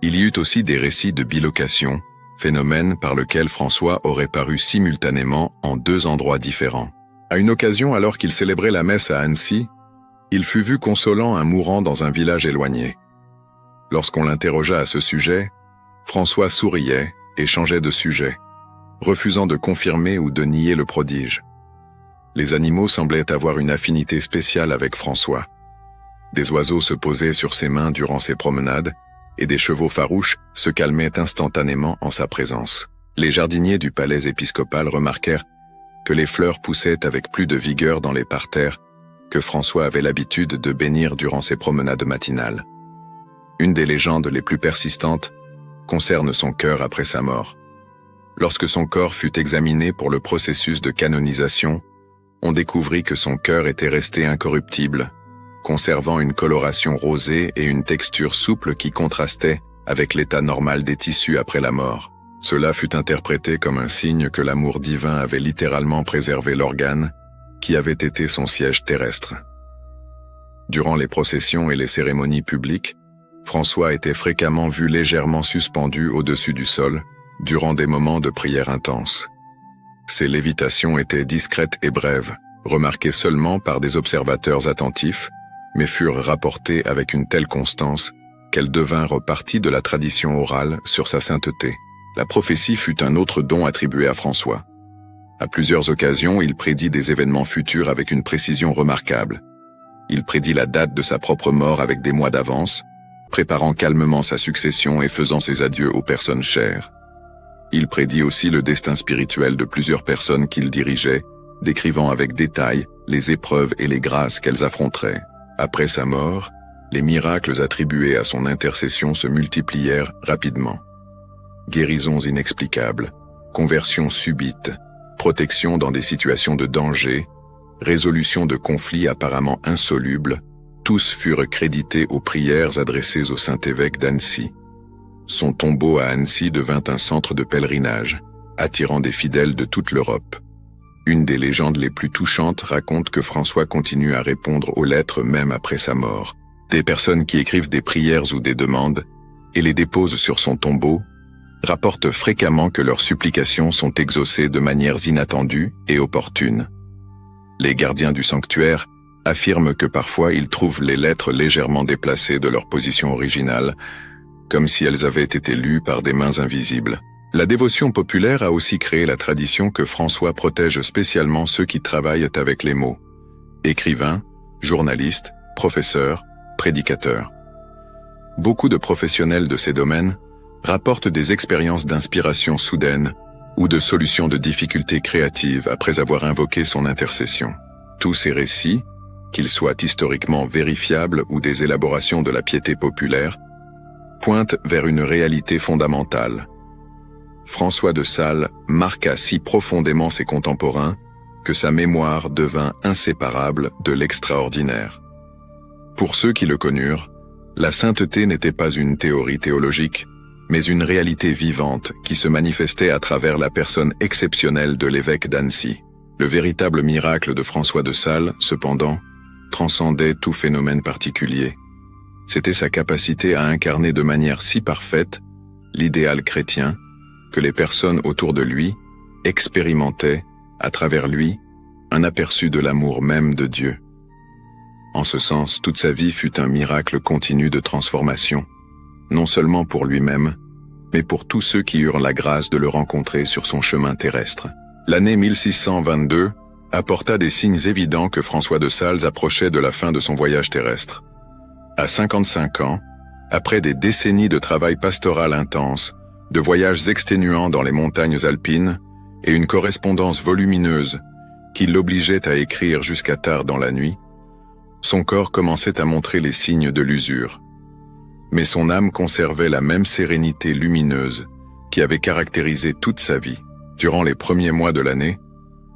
Il y eut aussi des récits de bilocation, phénomène par lequel François aurait paru simultanément en 2 endroits différents. À une occasion, alors qu'il célébrait la messe à Annecy, il fut vu consolant un mourant dans un village éloigné. Lorsqu'on l'interrogea à ce sujet, François souriait et changeait de sujet, refusant de confirmer ou de nier le prodige. Les animaux semblaient avoir une affinité spéciale avec François. Des oiseaux se posaient sur ses mains durant ses promenades, et des chevaux farouches se calmaient instantanément en sa présence. Les jardiniers du palais épiscopal remarquèrent que les fleurs poussaient avec plus de vigueur dans les parterres que François avait l'habitude de bénir durant ses promenades matinales. Une des légendes les plus persistantes concerne son cœur après sa mort. Lorsque son corps fut examiné pour le processus de canonisation, on découvrit que son cœur était resté incorruptible, conservant une coloration rosée et une texture souple qui contrastait avec l'état normal des tissus après la mort. Cela fut interprété comme un signe que l'amour divin avait littéralement préservé l'organe qui avait été son siège terrestre. Durant les processions et les cérémonies publiques, François était fréquemment vu légèrement suspendu au-dessus du sol, durant des moments de prière intense. Ces lévitations étaient discrètes et brèves, remarquées seulement par des observateurs attentifs, mais furent rapportées avec une telle constance qu'elles devinrent partie de la tradition orale sur sa sainteté. La prophétie fut un autre don attribué à François. À plusieurs occasions, il prédit des événements futurs avec une précision remarquable. Il prédit la date de sa propre mort avec des mois d'avance, préparant calmement sa succession et faisant ses adieux aux personnes chères. Il prédit aussi le destin spirituel de plusieurs personnes qu'il dirigeait, décrivant avec détail les épreuves et les grâces qu'elles affronteraient. Après sa mort, les miracles attribués à son intercession se multiplièrent rapidement. Guérisons inexplicables, conversions subites, protection dans des situations de danger, résolution de conflits apparemment insolubles, tous furent crédités aux prières adressées au Saint-Évêque d'Annecy. Son tombeau à Annecy devint un centre de pèlerinage, attirant des fidèles de toute l'Europe. Une des légendes les plus touchantes raconte que François continue à répondre aux lettres même après sa mort. Des personnes qui écrivent des prières ou des demandes, et les déposent sur son tombeau, rapportent fréquemment que leurs supplications sont exaucées de manières inattendues et opportunes. Les gardiens du sanctuaire affirment que parfois ils trouvent les lettres légèrement déplacées de leur position originale, comme si elles avaient été lues par des mains invisibles. La dévotion populaire a aussi créé la tradition que François protège spécialement ceux qui travaillent avec les mots. Écrivains, journalistes, professeurs, prédicateurs. Beaucoup de professionnels de ces domaines rapportent des expériences d'inspiration soudaine ou de solutions de difficultés créatives après avoir invoqué son intercession. Tous ces récits, qu'ils soient historiquement vérifiables ou des élaborations de la piété populaire, pointent vers une réalité fondamentale. François de Sales marqua si profondément ses contemporains que sa mémoire devint inséparable de l'extraordinaire. Pour ceux qui le connurent, la sainteté n'était pas une théorie théologique, mais une réalité vivante qui se manifestait à travers la personne exceptionnelle de l'évêque d'Annecy. Le véritable miracle de François de Sales, cependant, transcendait tout phénomène particulier. C'était sa capacité à incarner de manière si parfaite l'idéal chrétien que les personnes autour de lui expérimentaient, à travers lui, un aperçu de l'amour même de Dieu. En ce sens, toute sa vie fut un miracle continu de transformation, non seulement pour lui-même, mais pour tous ceux qui eurent la grâce de le rencontrer sur son chemin terrestre. L'année 1622 apporta des signes évidents que François de Sales approchait de la fin de son voyage terrestre. À 55 ans, après des décennies de travail pastoral intense, de voyages exténuants dans les montagnes alpines et une correspondance volumineuse qui l'obligeait à écrire jusqu'à tard dans la nuit, son corps commençait à montrer les signes de l'usure. Mais son âme conservait la même sérénité lumineuse qui avait caractérisé toute sa vie. Durant les premiers mois de l'année,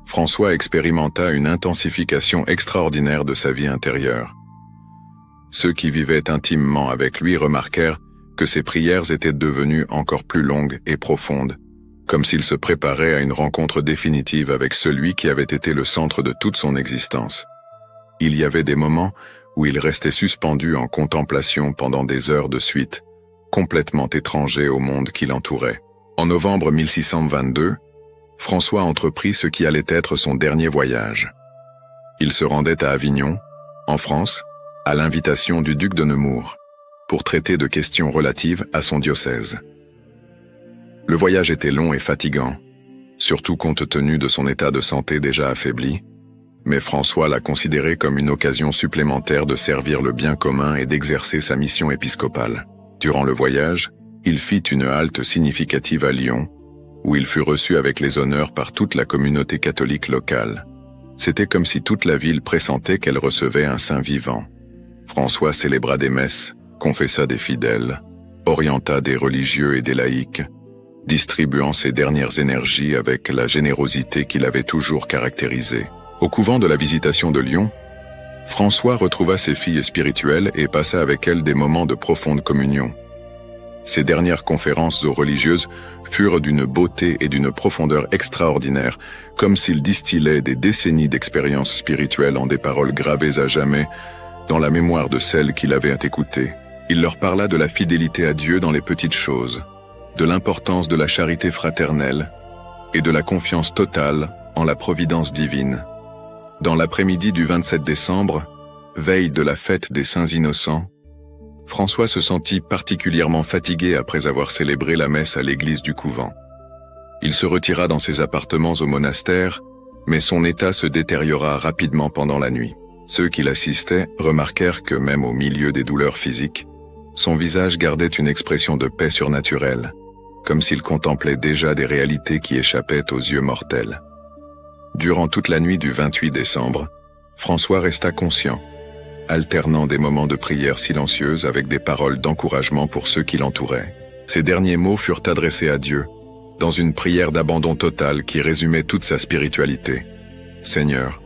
François expérimenta une intensification extraordinaire de sa vie intérieure. Ceux qui vivaient intimement avec lui remarquèrent que ses prières étaient devenues encore plus longues et profondes, comme s'il se préparait à une rencontre définitive avec celui qui avait été le centre de toute son existence. Il y avait des moments où il restait suspendu en contemplation pendant des heures de suite, complètement étranger au monde qui l'entourait. En novembre 1622, François entreprit ce qui allait être son dernier voyage. Il se rendait à Avignon, en France, à l'invitation du duc de Nemours, pour traiter de questions relatives à son diocèse. Le voyage était long et fatigant, surtout compte tenu de son état de santé déjà affaibli, mais François l'a considéré comme une occasion supplémentaire de servir le bien commun et d'exercer sa mission épiscopale. Durant le voyage, il fit une halte significative à Lyon, où il fut reçu avec les honneurs par toute la communauté catholique locale. C'était comme si toute la ville pressentait qu'elle recevait un saint vivant. François célébra des messes, confessa des fidèles, orienta des religieux et des laïcs, distribuant ses dernières énergies avec la générosité qui l'avait toujours caractérisé. Au couvent de la Visitation de Lyon, François retrouva ses filles spirituelles et passa avec elles des moments de profonde communion. Ses dernières conférences aux religieuses furent d'une beauté et d'une profondeur extraordinaires, comme s'il distillait des décennies d'expérience spirituelle en des paroles gravées à jamais dans la mémoire de celles qui l'avaient écoutées. Il leur parla de la fidélité à Dieu dans les petites choses, de l'importance de la charité fraternelle et de la confiance totale en la providence divine. Dans l'après-midi du 27 décembre, veille de la fête des Saints Innocents, François se sentit particulièrement fatigué après avoir célébré la messe à l'église du couvent. Il se retira dans ses appartements au monastère, mais son état se détériora rapidement pendant la nuit. Ceux qui l'assistaient remarquèrent que même au milieu des douleurs physiques, son visage gardait une expression de paix surnaturelle, comme s'il contemplait déjà des réalités qui échappaient aux yeux mortels. Durant toute la nuit du 28 décembre, François resta conscient, alternant des moments de prière silencieuse avec des paroles d'encouragement pour ceux qui l'entouraient. Ses derniers mots furent adressés à Dieu, dans une prière d'abandon total qui résumait toute sa spiritualité. « Seigneur,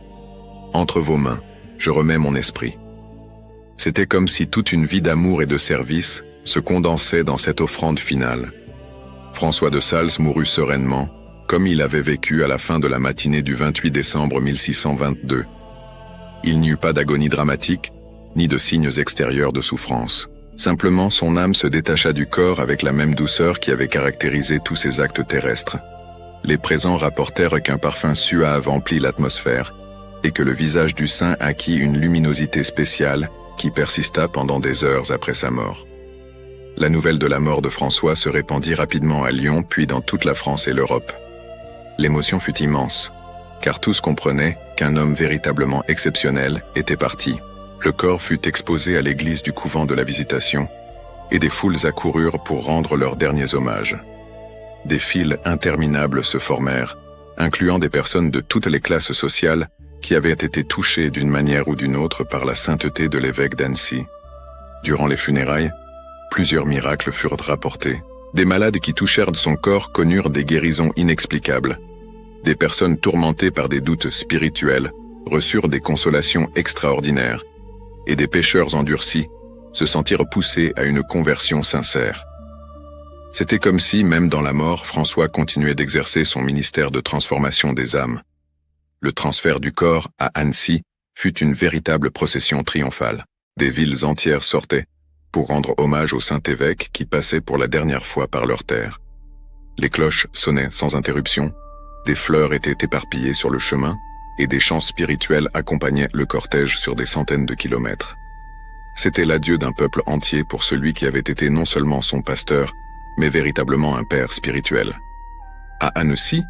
entre vos mains, je remets mon esprit. » C'était comme si toute une vie d'amour et de service se condensait dans cette offrande finale. François de Sales mourut sereinement, comme il avait vécu à la fin de la matinée du 28 décembre 1622. Il n'y eut pas d'agonie dramatique, ni de signes extérieurs de souffrance. Simplement, son âme se détacha du corps avec la même douceur qui avait caractérisé tous ses actes terrestres. Les présents rapportèrent qu'un parfum suave emplit l'atmosphère, et que le visage du saint acquit une luminosité spéciale qui persista pendant des heures après sa mort. La nouvelle de la mort de François se répandit rapidement à Lyon puis dans toute la France et l'Europe. L'émotion fut immense, car tous comprenaient qu'un homme véritablement exceptionnel était parti. Le corps fut exposé à l'église du couvent de la Visitation, et des foules accoururent pour rendre leurs derniers hommages. Des files interminables se formèrent, incluant des personnes de toutes les classes sociales qui avaient été touchées d'une manière ou d'une autre par la sainteté de l'évêque d'Annecy. Durant les funérailles, plusieurs miracles furent rapportés. Des malades qui touchèrent son corps connurent des guérisons inexplicables. Des personnes tourmentées par des doutes spirituels reçurent des consolations extraordinaires, et des pécheurs endurcis se sentirent poussés à une conversion sincère. C'était comme si, même dans la mort, François continuait d'exercer son ministère de transformation des âmes. Le transfert du corps à Annecy fut une véritable procession triomphale. Des villes entières sortaient pour rendre hommage au Saint-Évêque qui passait pour la dernière fois par leur terre. Les cloches sonnaient sans interruption, des fleurs étaient éparpillées sur le chemin, et des chants spirituels accompagnaient le cortège sur des centaines de kilomètres. C'était l'adieu d'un peuple entier pour celui qui avait été non seulement son pasteur, mais véritablement un père spirituel. À Annecy,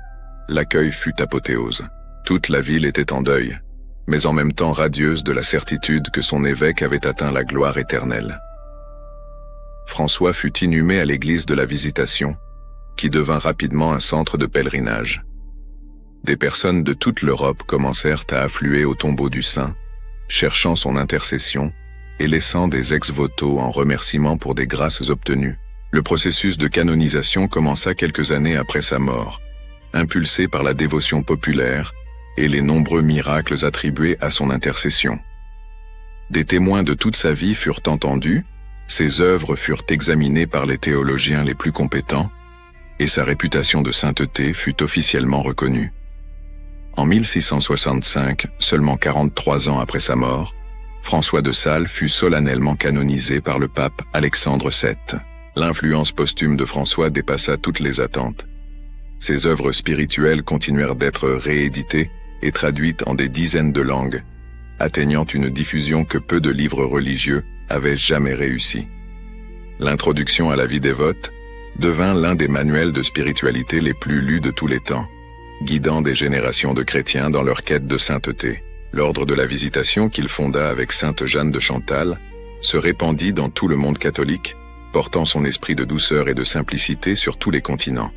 l'accueil fut apothéose. Toute la ville était en deuil, mais en même temps radieuse de la certitude que son évêque avait atteint la gloire éternelle. François fut inhumé à l'église de la Visitation, qui devint rapidement un centre de pèlerinage. Des personnes de toute l'Europe commencèrent à affluer au tombeau du saint, cherchant son intercession et laissant des ex-voto en remerciement pour des grâces obtenues. Le processus de canonisation commença quelques années après sa mort, impulsé par la dévotion populaire et les nombreux miracles attribués à son intercession. Des témoins de toute sa vie furent entendus, ses œuvres furent examinées par les théologiens les plus compétents, et sa réputation de sainteté fut officiellement reconnue. En 1665, seulement 43 ans après sa mort, François de Sales fut solennellement canonisé par le pape Alexandre VII. L'influence posthume de François dépassa toutes les attentes. Ses œuvres spirituelles continuèrent d'être rééditées et traduites en des dizaines de langues, atteignant une diffusion que peu de livres religieux avaient jamais réussi. L'introduction à la vie dévote devint l'un des manuels de spiritualité les plus lus de tous les temps, guidant des générations de chrétiens dans leur quête de sainteté. L'ordre de la Visitation qu'il fonda avec sainte Jeanne de Chantal se répandit dans tout le monde catholique, portant son esprit de douceur et de simplicité sur tous les continents.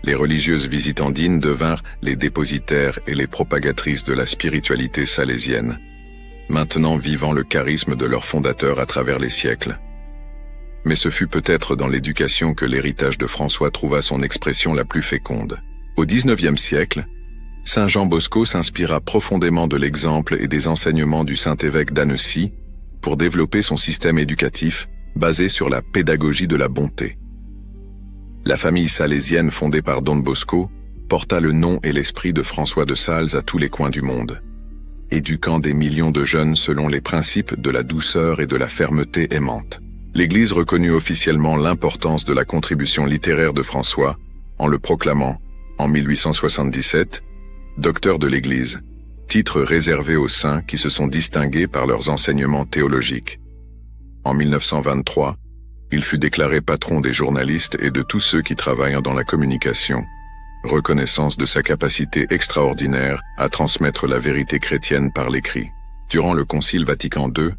Les religieuses visitandines devinrent les dépositaires et les propagatrices de la spiritualité salésienne, maintenant vivant le charisme de leur fondateur à travers les siècles. Mais ce fut peut-être dans l'éducation que l'héritage de François trouva son expression la plus féconde. Au XIXe siècle, Saint Jean Bosco s'inspira profondément de l'exemple et des enseignements du Saint-Évêque d'Annecy pour développer son système éducatif basé sur la pédagogie de la bonté. La famille salésienne fondée par Don Bosco porta le nom et l'esprit de François de Sales à tous les coins du monde, éduquant des millions de jeunes selon les principes de la douceur et de la fermeté aimante. L'Église reconnut officiellement l'importance de la contribution littéraire de François en le proclamant, en 1877, docteur de l'Église, titre réservé aux saints qui se sont distingués par leurs enseignements théologiques. En 1923, il fut déclaré patron des journalistes et de tous ceux qui travaillent dans la communication, reconnaissance de sa capacité extraordinaire à transmettre la vérité chrétienne par l'écrit. Durant le Concile Vatican II,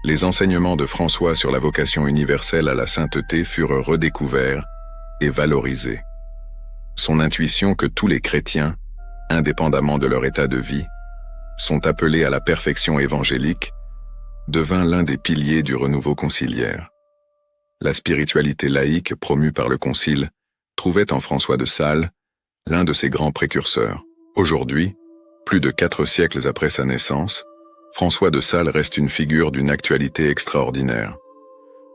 les enseignements de François sur la vocation universelle à la sainteté furent redécouverts et valorisés. Son intuition que tous les chrétiens, indépendamment de leur état de vie, sont appelés à la perfection évangélique, devint l'un des piliers du renouveau conciliaire. La spiritualité laïque promue par le Concile trouvait en François de Sales l'un de ses grands précurseurs. Aujourd'hui, plus de 4 siècles après sa naissance, François de Sales reste une figure d'une actualité extraordinaire.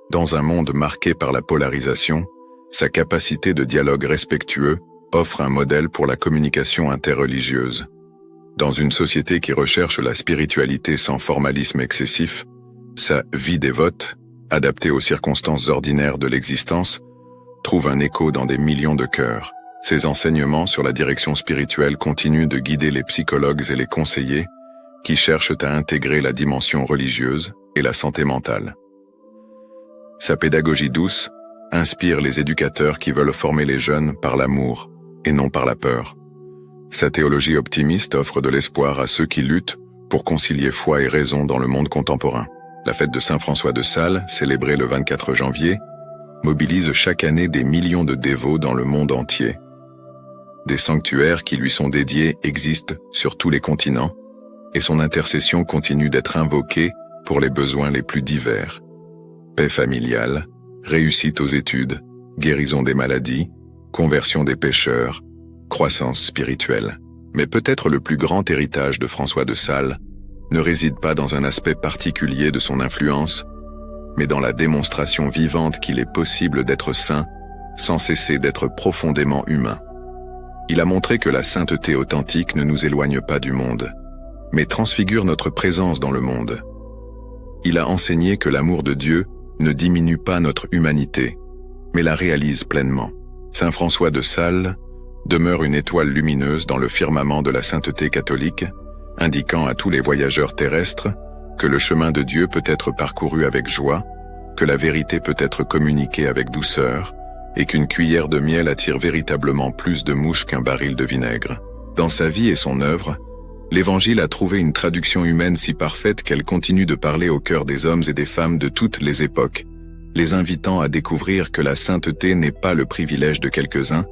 Dans un monde marqué par la polarisation, sa capacité de dialogue respectueux offre un modèle pour la communication interreligieuse. Dans une société qui recherche la spiritualité sans formalisme excessif, sa vie dévote, adaptée aux circonstances ordinaires de l'existence, trouve un écho dans des millions de cœurs. Ses enseignements sur la direction spirituelle continuent de guider les psychologues et les conseillers qui cherchent à intégrer la dimension religieuse et la santé mentale. Sa pédagogie douce inspire les éducateurs qui veulent former les jeunes par l'amour et non par la peur. Sa théologie optimiste offre de l'espoir à ceux qui luttent pour concilier foi et raison dans le monde contemporain. La fête de Saint François de Sales, célébrée le 24 janvier, mobilise chaque année des millions de dévots dans le monde entier. Des sanctuaires qui lui sont dédiés existent sur tous les continents, et son intercession continue d'être invoquée pour les besoins les plus divers. Paix familiale, réussite aux études, guérison des maladies, conversion des pécheurs, croissance spirituelle. Mais peut-être le plus grand héritage de François de Sales ne réside pas dans un aspect particulier de son influence, mais dans la démonstration vivante qu'il est possible d'être saint sans cesser d'être profondément humain. Il a montré que la sainteté authentique ne nous éloigne pas du monde, mais transfigure notre présence dans le monde. Il a enseigné que l'amour de Dieu ne diminue pas notre humanité, mais la réalise pleinement. Saint François de Sales demeure une étoile lumineuse dans le firmament de la sainteté catholique, indiquant à tous les voyageurs terrestres que le chemin de Dieu peut être parcouru avec joie, que la vérité peut être communiquée avec douceur, et qu'une cuillère de miel attire véritablement plus de mouches qu'un baril de vinaigre. Dans sa vie et son œuvre, l'Évangile a trouvé une traduction humaine si parfaite qu'elle continue de parler au cœur des hommes et des femmes de toutes les époques, les invitant à découvrir que la sainteté n'est pas le privilège de quelques-uns,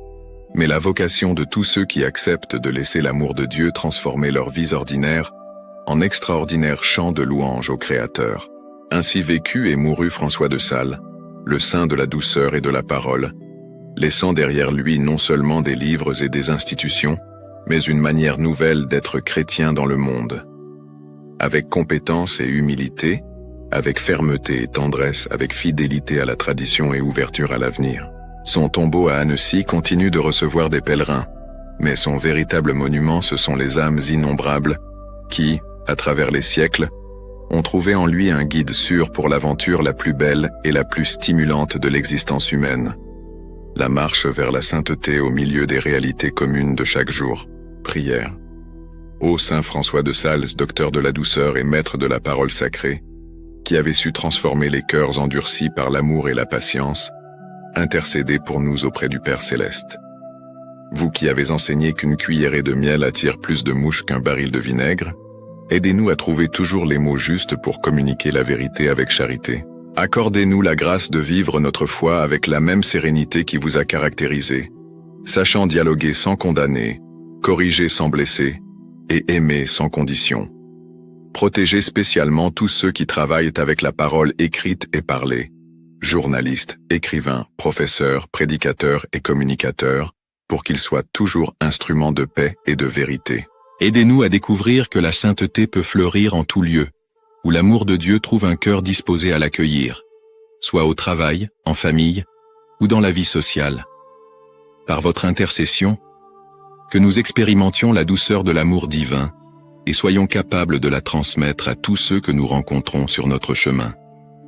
mais la vocation de tous ceux qui acceptent de laisser l'amour de Dieu transformer leurs vies ordinaires en extraordinaires chants de louange au Créateur. Ainsi vécut et mourut François de Sales, le saint de la douceur et de la parole, laissant derrière lui non seulement des livres et des institutions, mais une manière nouvelle d'être chrétien dans le monde. avec compétence et humilité, avec fermeté et tendresse, avec fidélité à la tradition et ouverture à l'avenir. Son tombeau à Annecy continue de recevoir des pèlerins, mais son véritable monument, ce sont les âmes innombrables qui, à travers les siècles, ont trouvé en lui un guide sûr pour l'aventure la plus belle et la plus stimulante de l'existence humaine. La marche vers la sainteté au milieu des réalités communes de chaque jour. Prière. Ô Saint François de Sales, docteur de la douceur et maître de la parole sacrée, qui avait su transformer les cœurs endurcis par l'amour et la patience, intercédez pour nous auprès du Père Céleste. Vous qui avez enseigné qu'une cuillerée de miel attire plus de mouches qu'un baril de vinaigre, aidez-nous à trouver toujours les mots justes pour communiquer la vérité avec charité. Accordez-nous la grâce de vivre notre foi avec la même sérénité qui vous a caractérisé, sachant dialoguer sans condamner, corriger sans blesser, et aimer sans condition. Protégez spécialement tous ceux qui travaillent avec la parole écrite et parlée, journalistes, écrivains, professeurs, prédicateurs et communicateurs, pour qu'ils soient toujours instruments de paix et de vérité. Aidez-nous à découvrir que la sainteté peut fleurir en tout lieu, où l'amour de Dieu trouve un cœur disposé à l'accueillir, soit au travail, en famille, ou dans la vie sociale. Par votre intercession, que nous expérimentions la douceur de l'amour divin et soyons capables de la transmettre à tous ceux que nous rencontrons sur notre chemin.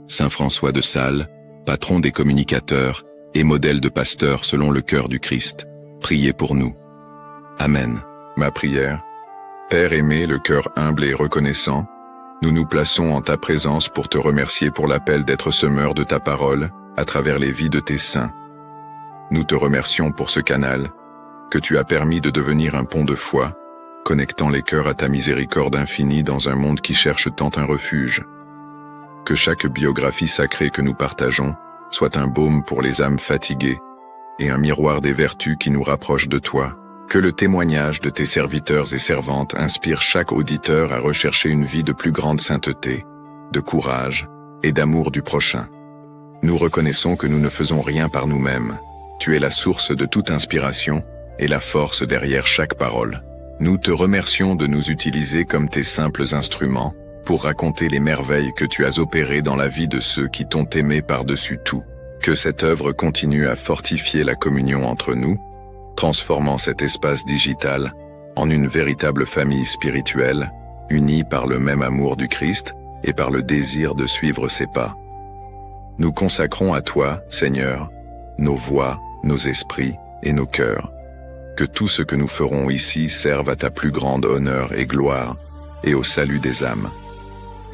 Saint François de Sales, patron des communicateurs et modèle de pasteur selon le cœur du Christ, priez pour nous. Amen. Ma prière. Père aimé, le cœur humble et reconnaissant, nous nous plaçons en ta présence pour te remercier pour l'appel d'être semeur de ta parole à travers les vies de tes saints. Nous te remercions pour ce canal que tu as permis de devenir un pont de foi, connectant les cœurs à ta miséricorde infinie dans un monde qui cherche tant un refuge. Que chaque biographie sacrée que nous partageons soit un baume pour les âmes fatiguées et un miroir des vertus qui nous rapprochent de toi. Que le témoignage de tes serviteurs et servantes inspire chaque auditeur à rechercher une vie de plus grande sainteté, de courage et d'amour du prochain. Nous reconnaissons que nous ne faisons rien par nous-mêmes. Tu es la source de toute inspiration et la force derrière chaque parole. Nous te remercions de nous utiliser comme tes simples instruments pour raconter les merveilles que tu as opérées dans la vie de ceux qui t'ont aimé par-dessus tout. Que cette œuvre continue à fortifier la communion entre nous, transformant cet espace digital en une véritable famille spirituelle, unie par le même amour du Christ et par le désir de suivre ses pas. Nous consacrons à toi, Seigneur, nos voix, nos esprits et nos cœurs. Que tout ce que nous ferons ici serve à ta plus grande honneur et gloire et au salut des âmes.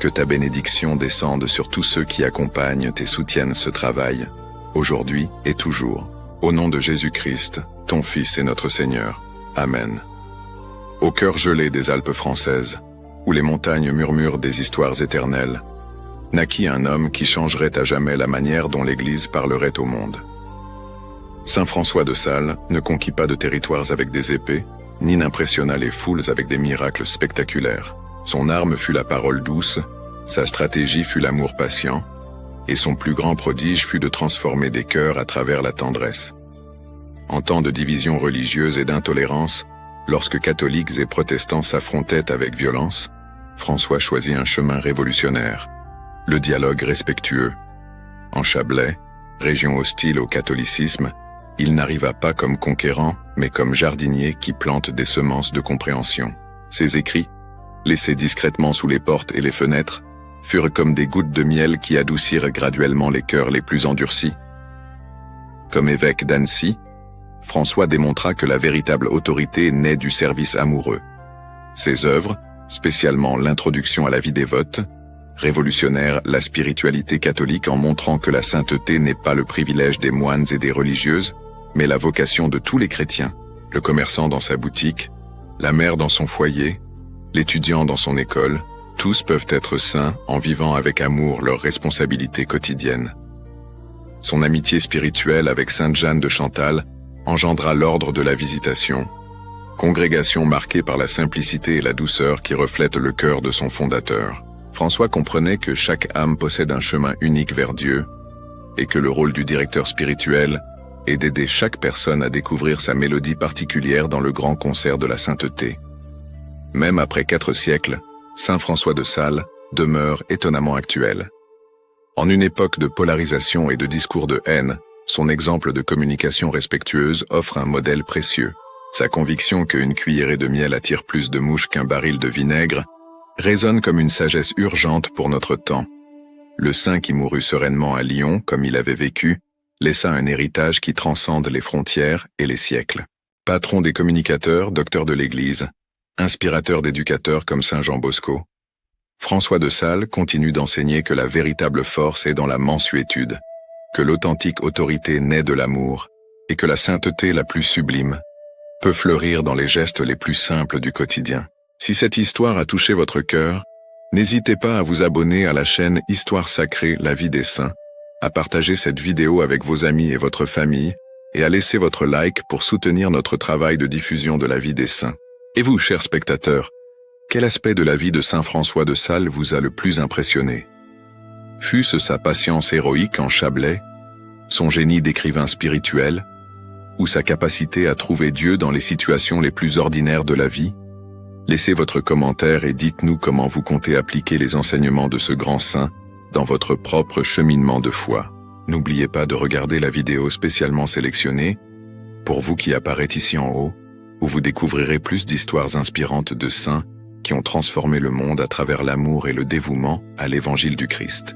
Que ta bénédiction descende sur tous ceux qui accompagnent et soutiennent ce travail, aujourd'hui et toujours. Au nom de Jésus-Christ, ton Fils et notre Seigneur. Amen. Au cœur gelé des Alpes françaises, où les montagnes murmurent des histoires éternelles, naquit un homme qui changerait à jamais la manière dont l'Église parlerait au monde. Saint François de Sales ne conquit pas de territoires avec des épées, ni n'impressionna les foules avec des miracles spectaculaires. Son arme fut la parole douce, sa stratégie fut l'amour patient, et son plus grand prodige fut de transformer des cœurs à travers la tendresse. En temps de division religieuse et d'intolérance, lorsque catholiques et protestants s'affrontaient avec violence, François choisit un chemin révolutionnaire, le dialogue respectueux. En Chablais, région hostile au catholicisme, il n'arriva pas comme conquérant, mais comme jardinier qui plante des semences de compréhension. Ses écrits, laissés discrètement sous les portes et les fenêtres, furent comme des gouttes de miel qui adoucirent graduellement les cœurs les plus endurcis. Comme évêque d'Annecy, François démontra que la véritable autorité naît du service amoureux. Ses œuvres, spécialement l'introduction à la vie dévote, révolutionnèrent la spiritualité catholique en montrant que la sainteté n'est pas le privilège des moines et des religieuses, mais la vocation de tous les chrétiens, le commerçant dans sa boutique, la mère dans son foyer, l'étudiant dans son école, tous peuvent être saints en vivant avec amour leurs responsabilités quotidiennes. Son amitié spirituelle avec Sainte Jeanne de Chantal engendra l'ordre de la Visitation, congrégation marquée par la simplicité et la douceur qui reflètent le cœur de son fondateur. François comprenait que chaque âme possède un chemin unique vers Dieu et que le rôle du directeur spirituel est d'aider chaque personne à découvrir sa mélodie particulière dans le grand concert de la sainteté. Même après 4 siècles, Saint François de Sales demeure étonnamment actuel. En une époque de polarisation et de discours de haine, son exemple de communication respectueuse offre un modèle précieux. Sa conviction qu'une cuillerée de miel attire plus de mouches qu'un baril de vinaigre résonne comme une sagesse urgente pour notre temps. Le saint qui mourut sereinement à Lyon, comme il avait vécu, laissa un héritage qui transcende les frontières et les siècles. Patron des communicateurs, docteur de l'Église, inspirateur d'éducateurs comme Saint Jean Bosco, François de Sales continue d'enseigner que la véritable force est dans la mansuétude, que l'authentique autorité naît de l'amour, et que la sainteté la plus sublime peut fleurir dans les gestes les plus simples du quotidien. Si cette histoire a touché votre cœur, n'hésitez pas à vous abonner à la chaîne Histoire sacrée, la vie des saints, à partager cette vidéo avec vos amis et votre famille, et à laisser votre like pour soutenir notre travail de diffusion de la vie des saints. Et vous, chers spectateurs, quel aspect de la vie de Saint François de Sales vous a le plus impressionné? Fut-ce sa patience héroïque en Chablais, son génie d'écrivain spirituel, ou sa capacité à trouver Dieu dans les situations les plus ordinaires de la vie? Laissez votre commentaire et dites-nous comment vous comptez appliquer les enseignements de ce grand saint dans votre propre cheminement de foi. N'oubliez pas de regarder la vidéo spécialement sélectionnée, pour vous qui apparaît ici en haut, où vous découvrirez plus d'histoires inspirantes de saints qui ont transformé le monde à travers l'amour et le dévouement à l'évangile du Christ.